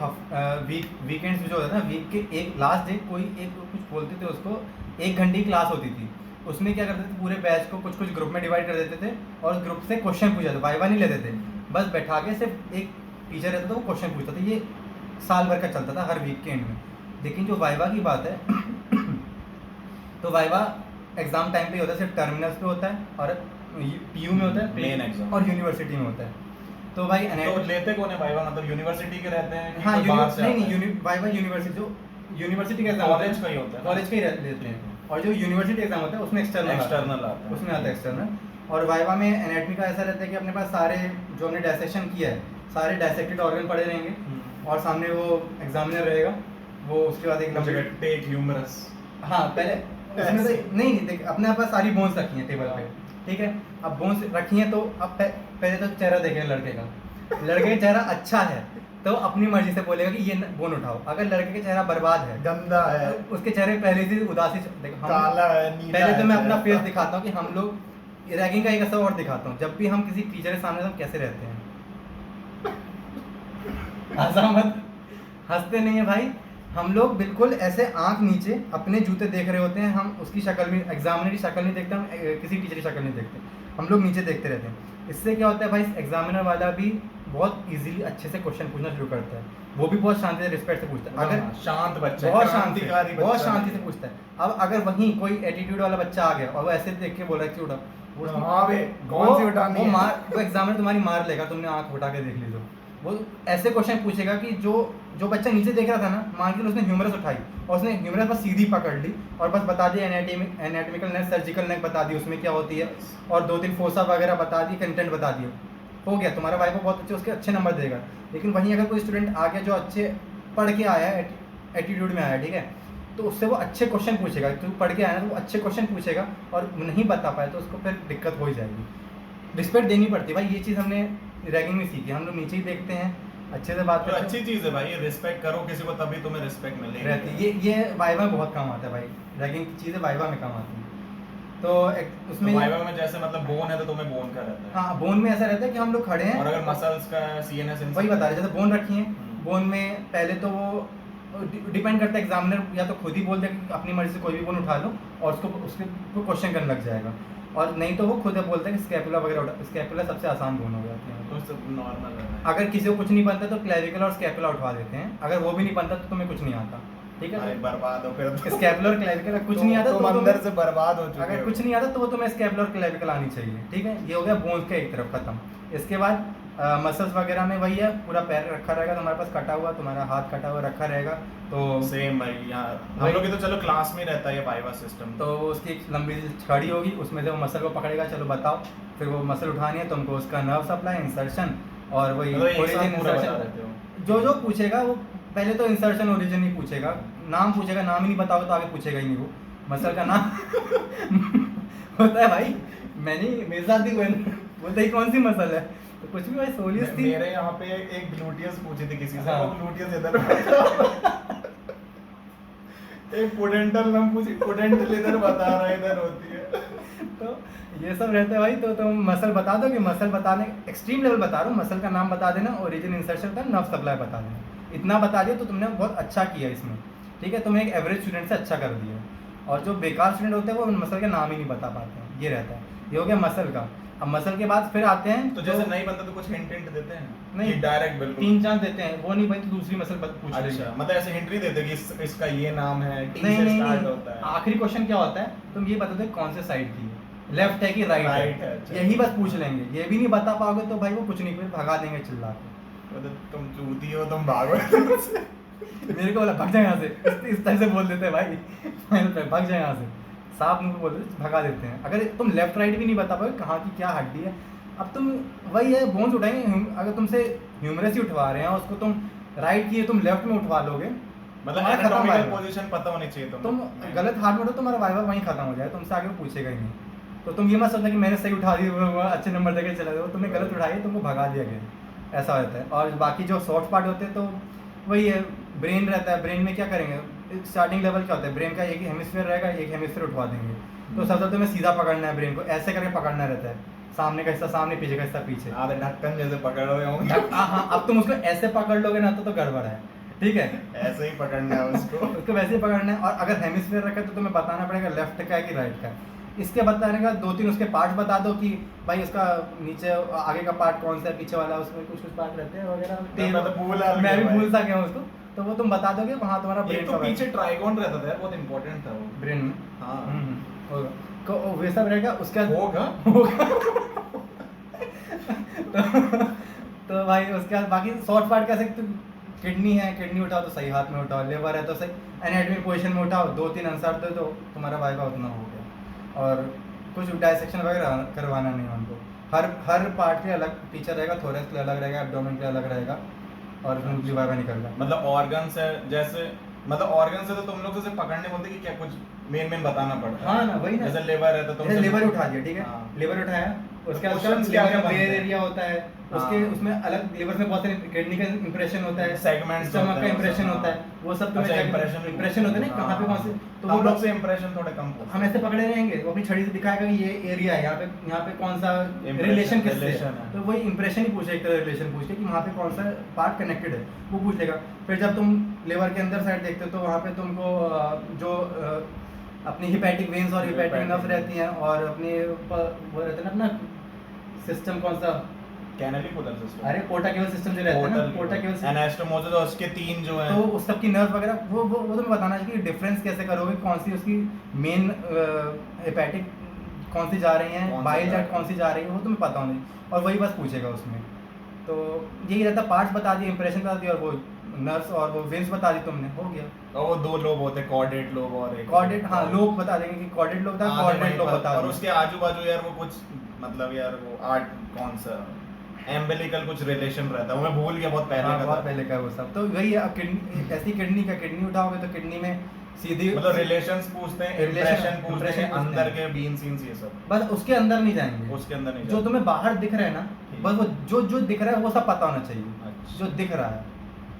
वीकेंड्स में जो होता था ना, वीक के एक लास्ट डे कोई एक कुछ बोलते थे उसको, 1 घंटे की क्लास होती थी। उसमें क्या करते थे, पूरे बैच को कुछ कुछ ग्रुप में डिवाइड कर देते थे और ग्रुप से क्वेश्चन पूछा था, वाइवा नहीं लेते थे, बस बैठा के सिर्फ एक टीचर रहता था वो क्वेश्चन पूछता था। ये साल भर का चलता था हर वीक के एंड में। लेकिन जो वाइवा की बात है तो वाइवा एग्जाम टाइम पे होता है, सिर्फ टर्मिनल्स पे होता है और पीयू में होता है मेन एग्जाम और यूनिवर्सिटी में होता है। तो भाई तो लेते कौन है वाइवा, मतलब यूनिवर्सिटी के रहते हैं कि हाँ कोई बाहर से आता है? नहीं, वाइवा यूनिवर्सिटी, जो यूनिवर्सिटी का एग्जाम कॉलेज का ही होता है ना? कॉलेज का ही लेते हैं। और जो यूनिवर्सिटी एग्जाम होता है उसमें एक्सटर्नल आता है। उसमें आता है एक्सटर्नल। और वाइवा में एनाटॉमी का ऐसा रहता है कि अपने पास सारे जो हमने डायसेक्शन किया है सारे डायसेक्टेड ऑर्गन पड़े रहेंगे और सामने वो एग्जामिनर रहेगा, वो उसके बाद एक लंबे टेक ह्यूमरस। हाँ पहले उसमें तो नहीं देख, अपने पास सारी बोन्स रखी हैं टेबल पे, ठीक है। अब बोन्स रखी हैं तो अब पहले तो चेहरा देखेंगे लड़के का, लड़के का चेहरा अच्छा है तो अपनी मर्जी से बोलेगा कि ये बोन उठाओ। अगर लड़के का चेहरा बर्बाद है, गंदा है, उसके चेहरे पहले से उदासी देखो, काला है, नीला पहले तो है मैं अपना चेहरा। फेस दिखाता हूँ कि हम लोग रैगिंग का एक असर और दिखाता हूँ। जब भी हम किसी टीचर के सामने हम कैसे रहते हैं, हंसा मत, हंसते नहीं है भाई, हम लोग बिल्कुल ऐसे आंख नीचे अपने जूते देख रहे होते हैं। हम उसकी शक्ल भी, एग्जामिनर की शक्ल नहीं देखते, हम किसी टीचर की शक्ल नहीं देखते, हम लोग नीचे देखते रहते हैं। इससे क्या होता है भाई, एग्जामिनर वाला भी बहुत इजीली अच्छे से क्वेश्चन पूछना शुरू करता है। वो भी बहुत शांति से रिस्पेक्ट से पूछता है। अगर शांत बच्चा, बहुत क्रांतिकारी शांति, बहुत बच्चा शांति है। से पूछता है। अब अगर वहीं कोई एटीट्यूड वाला बच्चा आ गया और वो ऐसे देख के बोल रहा है कि उठा, हाँ बे, कौन सी उठानी वो है? वो एग्जामिनर तुम्हारी मार लेगा, तुमने आंख उठा के देख ली तो। वो ऐसे क्वेश्चन पूछेगा कि जो बच्चा नीचे देख रहा था ना, मान के उसने ह्यूमरस उठाई और उसने ह्यूमरस बस सीधी पकड़ ली और बस बता दिया एनाटॉमिकल नेक, सर्जिकल नेक बता दी उसमें क्या होती है, और 2-3 फोसा वगैरह बता दी, कंटेंट बता दिया, हो गया तुम्हारा वाइवा बहुत अच्छे, उसके अच्छे नंबर देगा। लेकिन वहीं अगर कोई स्टूडेंट आ गया जो अच्छे पढ़ के आया है, एटीट्यूड में आया, ठीक है, तो उससे वो अच्छे क्वेश्चन पूछेगा। तो पढ़ के आया ना तो वो अच्छे क्वेश्चन पूछेगा और नहीं बता पाए तो उसको फिर दिक्कत हो ही जाएगी। रिस्पेक्ट देनी पड़ती है भाई, ये चीज़ हमने रैगिंग में सीखी। हम लोग नीचे ही देखते हैं, अच्छे से बात तो करते अच्छी चीज है भाई, ये रिस्पेक्ट करो किसी को तभी तुम्हें रिस्पेक्ट मिलेगी। रहती है। ये वाइवा में बहुत काम आता है भाई, रैगिंग की चीज़ें वाइवा में काम आती है। तो उसमें तो वाइवा में जैसे मतलब बोन है तो तुम्हें बोन का रहता है, हाँ, बोन में ऐसा रहता है कि हम लोग खड़े हैं और अगर मसल्स का सीएनएस वही बता रहे, जैसे बोन रखी है, बोन हम्म। में पहले तो वो डिपेंड करता है, एग्जामिनर या तो खुद ही बोल दे कि अपनी मर्जी से कोई भी बोन उठा लो और उसके क्वेश्चन करने लग जाएगा, और नहीं तो वो खुद बोलता है कि स्कैपुला वगैरह उठा। स्कैपुला सबसे आसान बोन हो जाती है। तो सब नॉर्मल है। अगर किसी को कुछ नहीं बनता तो क्लेविकल और स्कैपुला उठवा देते हैं, अगर वो भी नहीं बनता तो तुम्हें कुछ नहीं आता, ठीक भाई है। बर्बाद हो फिर तो। स्कैपुला और क्लेविकल कुछ नहीं आता तुम तो अंदर से बर्बाद हो चुके अगर हो। कुछ नहीं आता तो वो तुम्हें स्कैपुला और क्लेविकल आनी चाहिए, ठीक है। ये हो गया बोन्स का एक तरफ खत्म। इसके बाद मसल्स वगैरह में वही है, पूरा पैर रखा रहेगा तुम्हारे पास कटा हुआ, तुम्हारा हाथ कटा हुआ रखा रहेगा, तो सेम भाई यहाँ हम वही- लोग की तो चलो क्लास में रहता है ये वाइवा सिस्टम। तो उसकी एक लंबी छड़ी होगी, उसमें से वो मसल को पकड़ेगा, चलो बताओ, फिर वो मसल उठानी है तुमको, उसका नर्व सप्लाई, इंसर्शन और वही मतलब एक साथ ओरिजिन पूरा बता इंसर्शन। देते हो। जो पूछेगा वो पहले तो इंसर्शन ओरिजिन ही पूछेगा, नाम पूछेगा, नाम ही नहीं बताओगे तो आगे पूछेगा ही नहीं वो मसल का नाम होता है भाई। मैंने मेरे साथ भी बोलता ही कौन सी मसल है, तो कुछ भी भाई सोलियस थी। मेरे यहाँ पे एक ग्लूटियस पूछी थी किसी से, हाँ। वो ग्लूटियस इधर एक पोडेंटल नाम पूछी, पोडेंटल इधर बता रहा है, इधर होती है। तो ये सब रहता है भाई। तो तुम मसल बता दो कि मसल बताने एक्सट्रीम लेवल बता रहा हूँ, मसल का नाम बता देना, ओरिजिन इंसर्शन का, नर्व सप्लाई बता देना, इतना बता दिया तो तुमने बहुत अच्छा किया इसमें, ठीक है। तुमने एक एवरेज स्टूडेंट से अच्छा कर दिया। और जो बेकार स्टूडेंट होते हैं वो मसल के नाम ही नहीं बता पाते हैं, ये रहता है। ये हो गया मसल का। अब मसल के बाद फिर आते हैं तो जैसे नहीं बनता तो कुछ हिंट हिंट देते हैं? नहीं, डायरेक्ट बिल्कुल 3 चांस देते हैं, वो नहीं भाई तो दूसरी मसल पूछ लेंगे। अच्छा, मतलब ऐसे हिंट नहीं देते कि इसका ये नाम है, टी नहीं से नहीं स्टार्ट नहीं, होता है। आखिरी क्वेश्चन क्या होता है, तुम ये बता दो कौन से साइड की है, लेफ्ट है कि राइट Right है, है, अच्छा। यही बस पूछ लेंगे। ये भी नहीं बता पाओगे तो भाई वो कुछ नहीं, फिर भगा देंगे चिल्ला के। मतलब तुम चूती हो, तुम भागो। मेरे को बोला भाग जाए यहाँ से, इस तरह से बोल देते हैं भाई, फाइनल पे भाग जाए यहाँ से, साफ मुंह पे बोल देते, भगा देते हैं। अगर तुम लेफ्ट राइट भी नहीं बता पाओगे कहाँ की क्या हड्डी है, अब तुम वही है बोन्स उठाएंगे। अगर तुमसे ह्यूमरस ही उठवा रहे हैं और उसको तुम राइट की तुम लेफ्ट में उठवा लोगे, मतलब तुम्हारा खत्म एनाटॉमिकल वाइवा। पोजीशन पता होनी चाहिए तुम गलत हाथ में उठो तुम्हारा वाइवा वहीं खत्म हो जाए, तुमसे आगे वो पूछेगा ही नहीं। तो तुम ये मत सोचना कि मैंने सही उठा दी, वो अच्छे नंबर देके चला गया, तुमने गलत उठाई, तुमको भगा दिया गया, ऐसा होता है। और बाकी जो सॉफ्ट पार्ट होते हैं तो वही है, ब्रेन रहता है। ब्रेन में क्या करेंगे, स्टार्टिंग लेवल क्या होता है, ब्रेन का एक हेमिस्फीयर रहेगा, एक हेमिस्फीयर उठवा देंगे। तो सबसे तुम्हें सीधा पकड़ना है, ब्रेन को ऐसे करके पकड़ना रहता है, सामने का हिस्सा सामने, पीछे का हिस्सा पीछे। आधे ढक्कन जैसे पकड़ रहे होंगे। हाँ, अब तुम उसको ऐसे पकड़ लोगे ना तो गड़बड़ है, ठीक है। ऐसे ही पकड़ना है उसको। उसको वैसे ही पकड़ना है। और अगर हेमिस्फीयर रखा है तो तुम्हें बताना पड़ेगा लेफ्ट का है कि राइट का है। इसके बताने का 2-3 उसके पार्ट बता दो कि भाई उसका नीचे आगे का पार्ट कौन सा है, पीछे वाला, उसमें कुछ पार्ट रहते हैं वगैरह। मैं तो भूल आ गया मैं भी भाई। भूल सा गया उसको, तो वो तुम बता दोगे, वहाँ तुम्हारा एक ब्रेन तो पीछे ट्राइगोन रहता था यार, बहुत इंपॉर्टेंट था वो। ब्रेन में। हाँ होगा तो वो सब रहेगा। उसके बाद होगा। तो भाई उसके बाद बाकी शॉर्ट पार्ट कैसे, किडनी है, किडनी उठाओ तो सही हाथ में उठाओ, लिवर है तो सही एनाटॉमी पोजीशन में उठाओ, 2-3 आंसर दो तो तुम्हारा वाइवा उतना हो गया। और कुछ डायसेक्शन वगैरह करवाना नहीं है उनको। हर पार्ट के अलग टीचर रहेगा, थोरेक्स के अलग रहेगा, एब्डोमेन के अलग रहेगा, और उसमें वाइवा निकल रहा है। मतलब ऑर्गन से जैसे, मतलब ऑर्गन से तो तुम लोग जैसे पकड़ने बोलते कि क्या कुछ मेन बताना पड़ता है। हाँ ना, वही ना। जैसे लिवर है तो तुम लिवर उठा दिया, ठीक है। हाँ। लिवर उठाया, उसके बाद Questions क्या क्या लिवर बनते बेयर हैं? एरिया होता है, उसके हाँ। उसमें अलग लिवर में बहुत सारे किडनी का इंप्रेशन होता है, Segments स्टमक होते का हैं, इंप्रेशन हाँ। होता है, वो सब तुम्हें अच्छा, इंप्रेशन impression होता है ना, कहाँ पे कौन से, तो हम वो लोग से इंप्रेशन थोड़े कम होते हम हैं। ऐसे पकड़े रहेंगे, वो अपनी छड़ी से दिखाएगा कि ये एरिया है, यहाँ पे कौन सा Impression, रिलेशन किससे relation है, है। तो वही इंप्रेशन ही पूछे, एक तरह रिलेशन पूछ के कि वहाँ पे कौन सा पार्ट कनेक्टेड है, वो पूछ लेगा। फिर जब तुम लिवर के अंदर साइड देखते हो तो वहाँ पे तुमको जो अपनी हिपैटिक वेन्स और हिपैटिक Hepatic नर्व रहती हैं, और अपनी वो रहता है ना अपना सिस्टम कौन सा, कैनालिकुलर सिस्टम। अरे पोर्टा केबल सिस्टम जो रहता है ना, पोर्टा केबल सिस्टम, एनास्टोमोसिस और उसके 3 जो हैं, तो उस सब की नर्व वगैरह वो तुम्हें बताना चाहिए कि डिफरेंस कैसे करोगे, कौन सी उसकी मेन हेपेटिक कौन सी जा रही कौन हैं, सी बाइल जा जैट रही कौन सी जा रही है, वो तुम्हें पता होना चाहिए। और वही बस पूछेगा उसमें। तो यही रहता, पार्ट्स बता दिए, इंप्रेशन बता दिया, और वो नर्व्स और वो वेन्स बता दी तुमने, हो गया। और वो 2 लोब होते हैं, कॉर्डेट लोब और एक कॉर्डेट, हाँ, लोब बता देंगे कि कॉर्डेट लोब था, कॉर्डेट लोब बता और देंगे। उसके आजू बाजू यार वो कुछ, मतलब यार वो आर्ट कौन सा एम्बिलिकल कुछ रिलेशन रहता है, वो मैं भूल गया, बहुत पहले हाँ, का बहुत था। पहले का है वो सब। तो वही है, अब किडनी, ऐसी किडनी उठाओगे तो किडनी में सीधी, मतलब रिलेशंस पूछते हैं, इंप्रेशन पूछते impression हैं, पूछते अंदर हैं। के बीन सीन्स ये सब, बस उसके अंदर नहीं जाएंगे। उसके अंदर नहीं जो जाते। तुम्हें बाहर दिख रहा है ना, ठीक। बस वो जो दिख रहा है वो सब पता होना चाहिए। अच्छा। जो दिख रहा है,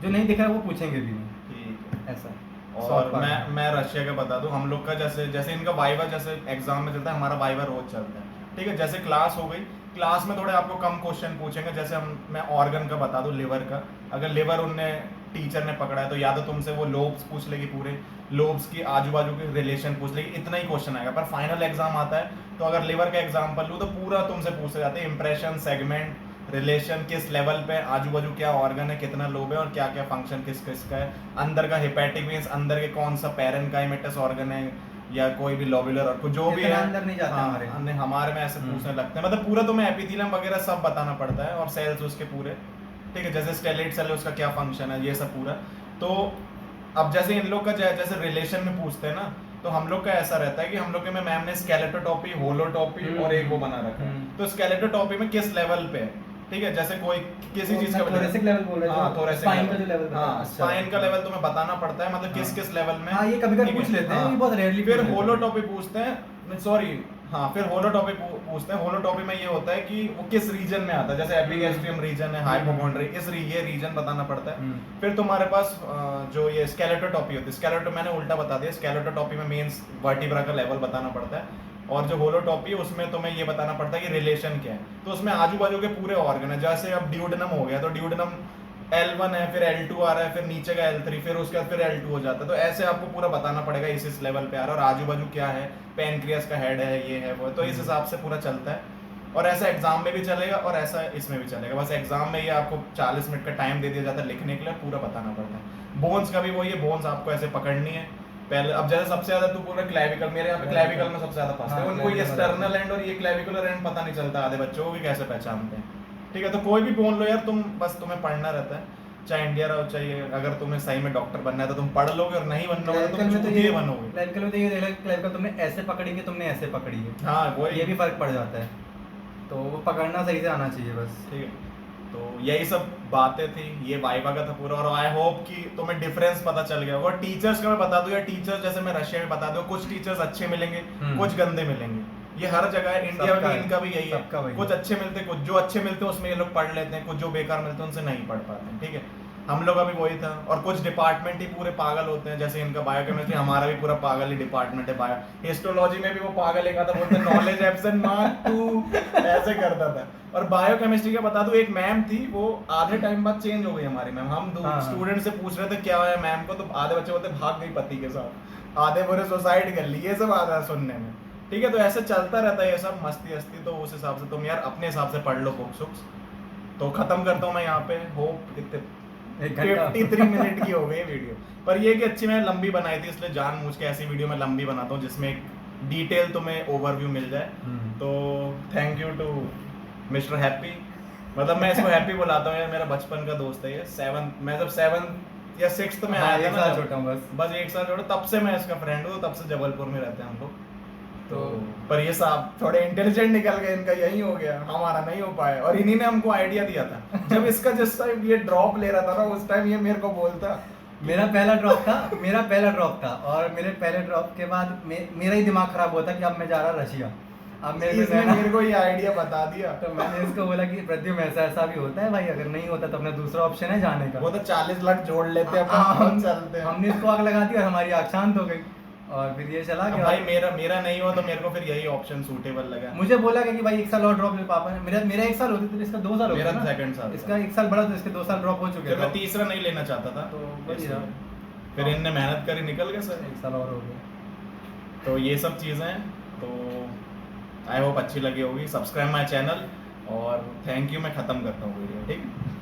जो नहीं दिख रहा है वो पूछेंगे भी नहीं, ठीक है। ऐसा। और Short part मैं रशिया का बता दूं, हम लोग का जैसे इनका वाइवा जैसे एग्जाम में चलता है, हमारा वाइवा रोज चलता है, ठीक है। जैसे क्लास हो गई, क्लास में थोड़े आपको कम क्वेश्चन पूछेंगे। जैसे मैं ऑर्गन का बता दूं, लिवर का, अगर लिवर उनने टीचर ने पकड़ा है तो या तो तुमसे वो लोब्स पूछ लेगी, पूरे लोब्स की आजू बाजू के रिलेशन पूछ लेगी, इतना ही क्वेश्चन आएगा। पर फाइनल एग्जाम आता है तो अगर लिवर का एग्जाम्पल लूँ तो पूरा तुमसे पूछे जाते हैं, इंप्रेशन, सेगमेंट, रिलेशन, किस लेवल पे आजू बाजू क्या ऑर्गन है, कितना लोब है और क्या क्या फंक्शन किस किसका है, अंदर का हेपेटिक मीन्स अंदर के कौन सा पैरेनकाइमेटस ऑर्गन है, या कोई भी लोबुलर और जो भी इतना है अंदर नहीं जाता हमारे। हमारे में ऐसे पूछने लगते हैं। मतलब पूरा तुम्हें एपिथेलियम वगैरह सब बताना पड़ता है, और सेल्स उसके पूरे, ठीक है। जैसे स्टेलेट सेल है, उसका क्या फंक्शन है, ये सब पूरा। तो अब जैसे इन लोग का जैसे रिलेशन में पूछते हैं ना, तो हम लोग का ऐसा रहता है कि हम लोग के में मैम ने स्केलेटोटॉपी, होलोटॉपी और एक वो बना रखा है। तो स्केलेटोटॉपी में किस लेवल पे है, ठीक है। जैसे कोई किसी चीज का थोरेसिक लेवल बोल रहे हाँ, हो, thoracic स्पाइन का level। जो लेवल बता रहे हो। हाँ, अच्छा, स्पाइन का अच्छा। लेवल तुम्हें बताना पड़ता है, मतलब किस हाँ। किस लेवल में। हाँ, ये कभी-कभी ठीक है, पूछ लेते हैं, हाँ। ये बहुत rarely फिर पूछ लेते हैं। होलोटॉपी पूछते हैं, सॉरी, हाँ, फिर होलोटॉपी पूछते हैं। होलोटॉपी में ये होता है कि वो किस रीजन में आता है, जैसे एपिगैस्ट्रियम रीजन है, हाइपोकॉन्ड्री, ये रीजन बताना पड़ता है। फिर तुम्हारे पास जो ये स्केलेटोटॉपी होती है, स्केलेटो मैंने उल्टा बता दिया, स्केलेटोटॉपी में मेंस वर्टिब्रा का लेवल बताना पड़ता है, और जो होलोटॉपी है उसमें तुम्हें ये बताना पड़ता है कि रिलेशन क्या है। तो उसमें आजू बाजू के पूरे ऑर्गन है। जैसे अब ड्यूडेनम हो गया तो ड्यूडेनम L1 है, फिर L2 आ रहा है, फिर नीचे का L3, फिर उसके बाद फिर L2 हो जाता है। तो ऐसे आपको पूरा बताना पड़ेगा इस लेवल पे आ रहा है, और आजू बाजू क्या है, पैनक्रियास का हेड है, ये है वो है। तो इस हिसाब से पूरा चलता है, और ऐसा एग्जाम में भी चलेगा और ऐसा इसमें भी चलेगा। बस एग्जाम में ये आपको 40 मिनट का टाइम दे दिया जाता है लिखने के लिए, पूरा बताना पड़ता है। बोन्स का भी वही है, बोन्स आपको ऐसे पकड़नी है पहले। अब जैसे सबसे ज्यादा तू पूरा क्लैविकल, मेरे यहाँ पे क्लैविकल में सबसे ज्यादा फंसते हैं। हाँ, उनको ये clavicle स्टर्नल एंड और ये क्लैविकुलर एंड पता नहीं चलता, आधे बच्चों को भी कैसे पहचानते हैं, ठीक है। तो कोई भी बोन लो यार तुम, बस तुम्हें पढ़ना रहता है, चाहे इंडिया रहो चाहिए। अगर तुम्हें सही में डॉक्टर बनना है तो तुम पढ़ लोगे, और नहीं बनना होगा तो तुम चूतिए बनोगे। क्लैविकल में तो ये देखा, क्लैविकल तुमने ऐसे पकड़ी कि तुमने ऐसे पकड़ी है, हाँ, वो ये भी फर्क पड़ जाता है। तो वो पकड़ना सही से आना चाहिए बस। ठीक है। तो यही सब बातें थी, ये वाइवा का था पूरा। और आई होप कि तुम्हें डिफरेंस पता चल गया होगा। टीचर्स का मैं बता दूं, या टीचर्स जैसे मैं रशिया में बता दूं, कुछ टीचर्स अच्छे मिलेंगे, कुछ गंदे मिलेंगे, ये हर जगह है। इंडिया में भी इनका भी यही है, कुछ अच्छे मिलते हैं, कुछ जो अच्छे मिलते हैं उसमें ये लोग पढ़ लेते हैं, कुछ जो बेकार मिलते हैं उनसे नहीं पढ़ पाते हैं, ठीक है। हम लोग अभी वही था। और कुछ डिपार्टमेंट ही पूरे पागल होते हैं, जैसे इनका बायोकेमिस्ट्री, हमारा भी पूरा पागल ही डिपार्टमेंट है। बायो हिस्टोलॉजी में भी वो पागल एक आता, बोलते नॉलेज एब्सेंट मार्क 2 ऐसे करता था। और बायोकेमिस्ट्री का बता दूं, एक मैम थी, वो आधे टाइम बाद चेंज हो गई हमारी मैम। हम हाँ। स्टूडेंट से पूछ रहे थे क्या है मैम को, तो आधे बच्चे बोलते भाग गई पति के साथ, आधे पूरे सुसाइड कर ली। ये सब आता है सुनने में। ठीक है, तो ऐसे चलता रहता है ये सब मस्ती हस्ती। तो उस हिसाब से तुम यार अपने हिसाब से पढ़ लो बुक्स वुक्स। तो खत्म करता हूँ मैं यहाँ पे। होप कितने 53 मिनट की हो गई वीडियो, पर ये कि अच्छी मैंने लंबी बनाई थी, इसलिए जानबूझ के ऐसी वीडियो में लंबी बनाता हूँ जिसमें एक डिटेल तुम्हें ओवरव्यू मिल जाए। तो thank you to mister Happy. मतलब मैं इसको हैप्पी बुलाता हूँ यार, मेरा बचपन का दोस्त है ये। 7 मैं जब 7th या 6th में आया था एक ना, साल जब- छोटा हूँ बस 1 साल छोटा, तब से मैं इसका फ्रेंड हूँ, तब से जबलपुर में रहते हैं हम लोग। तो तो पर ये साहब थोड़े इंटेलिजेंट निकल गए, इनका यही हो गया, हमारा नहीं हो पाया। और इन्हीं ने हमको आइडिया दिया था जब इसका जिस टाइम ये ड्रॉप ले रहा था ना, उस टाइम ये मेरे को बोलता मेरा पहला ड्रॉप था और मेरे पहले ड्रॉप के बाद मेरा ही दिमाग खराब हुआ था कि अब मैं जा रहा रशिया। अब इसने मेरे मेरे को ये आइडिया बता दिया। तो मैंने इसको बोला कि प्रद्युम ऐसा भी होता है भाई, अगर नहीं होता तो अपना दूसरा ऑप्शन है जाने का। वो तो 40 लाख जोड़ लेते हैं, हम अपन चलते हैं। हमने इसको आग लगा दी और हमारी आग शांत हो गई और फिर ये चला अब गया। भाई मेरा नहीं हुआ तो मेरे को फिर यही ऑप्शन सूटेबल लगा। मुझे बोला गया कि भाई 1 साल और ड्रॉप ले, पापा ने मेरा 1 साल होती तो इसका 2 साल हो मेरा गया ना। 2nd साल इसका 1 साल बड़ा तो इसके 2 साल ड्रॉप हो चुके फिर मैं थे। तीसरा नहीं लेना चाहता था, तो वही इसलिए। रहा। फिर इनने मेहनत करी, निकल गए सर। 1 साल और हो गया। तो ये सब चीज़ें हैं। तो आई होप अच्छी लगी होगी। सब्सक्राइब माई चैनल और थैंक यू। मैं ख़त्म करता हूँ वीडियो, ठीक है।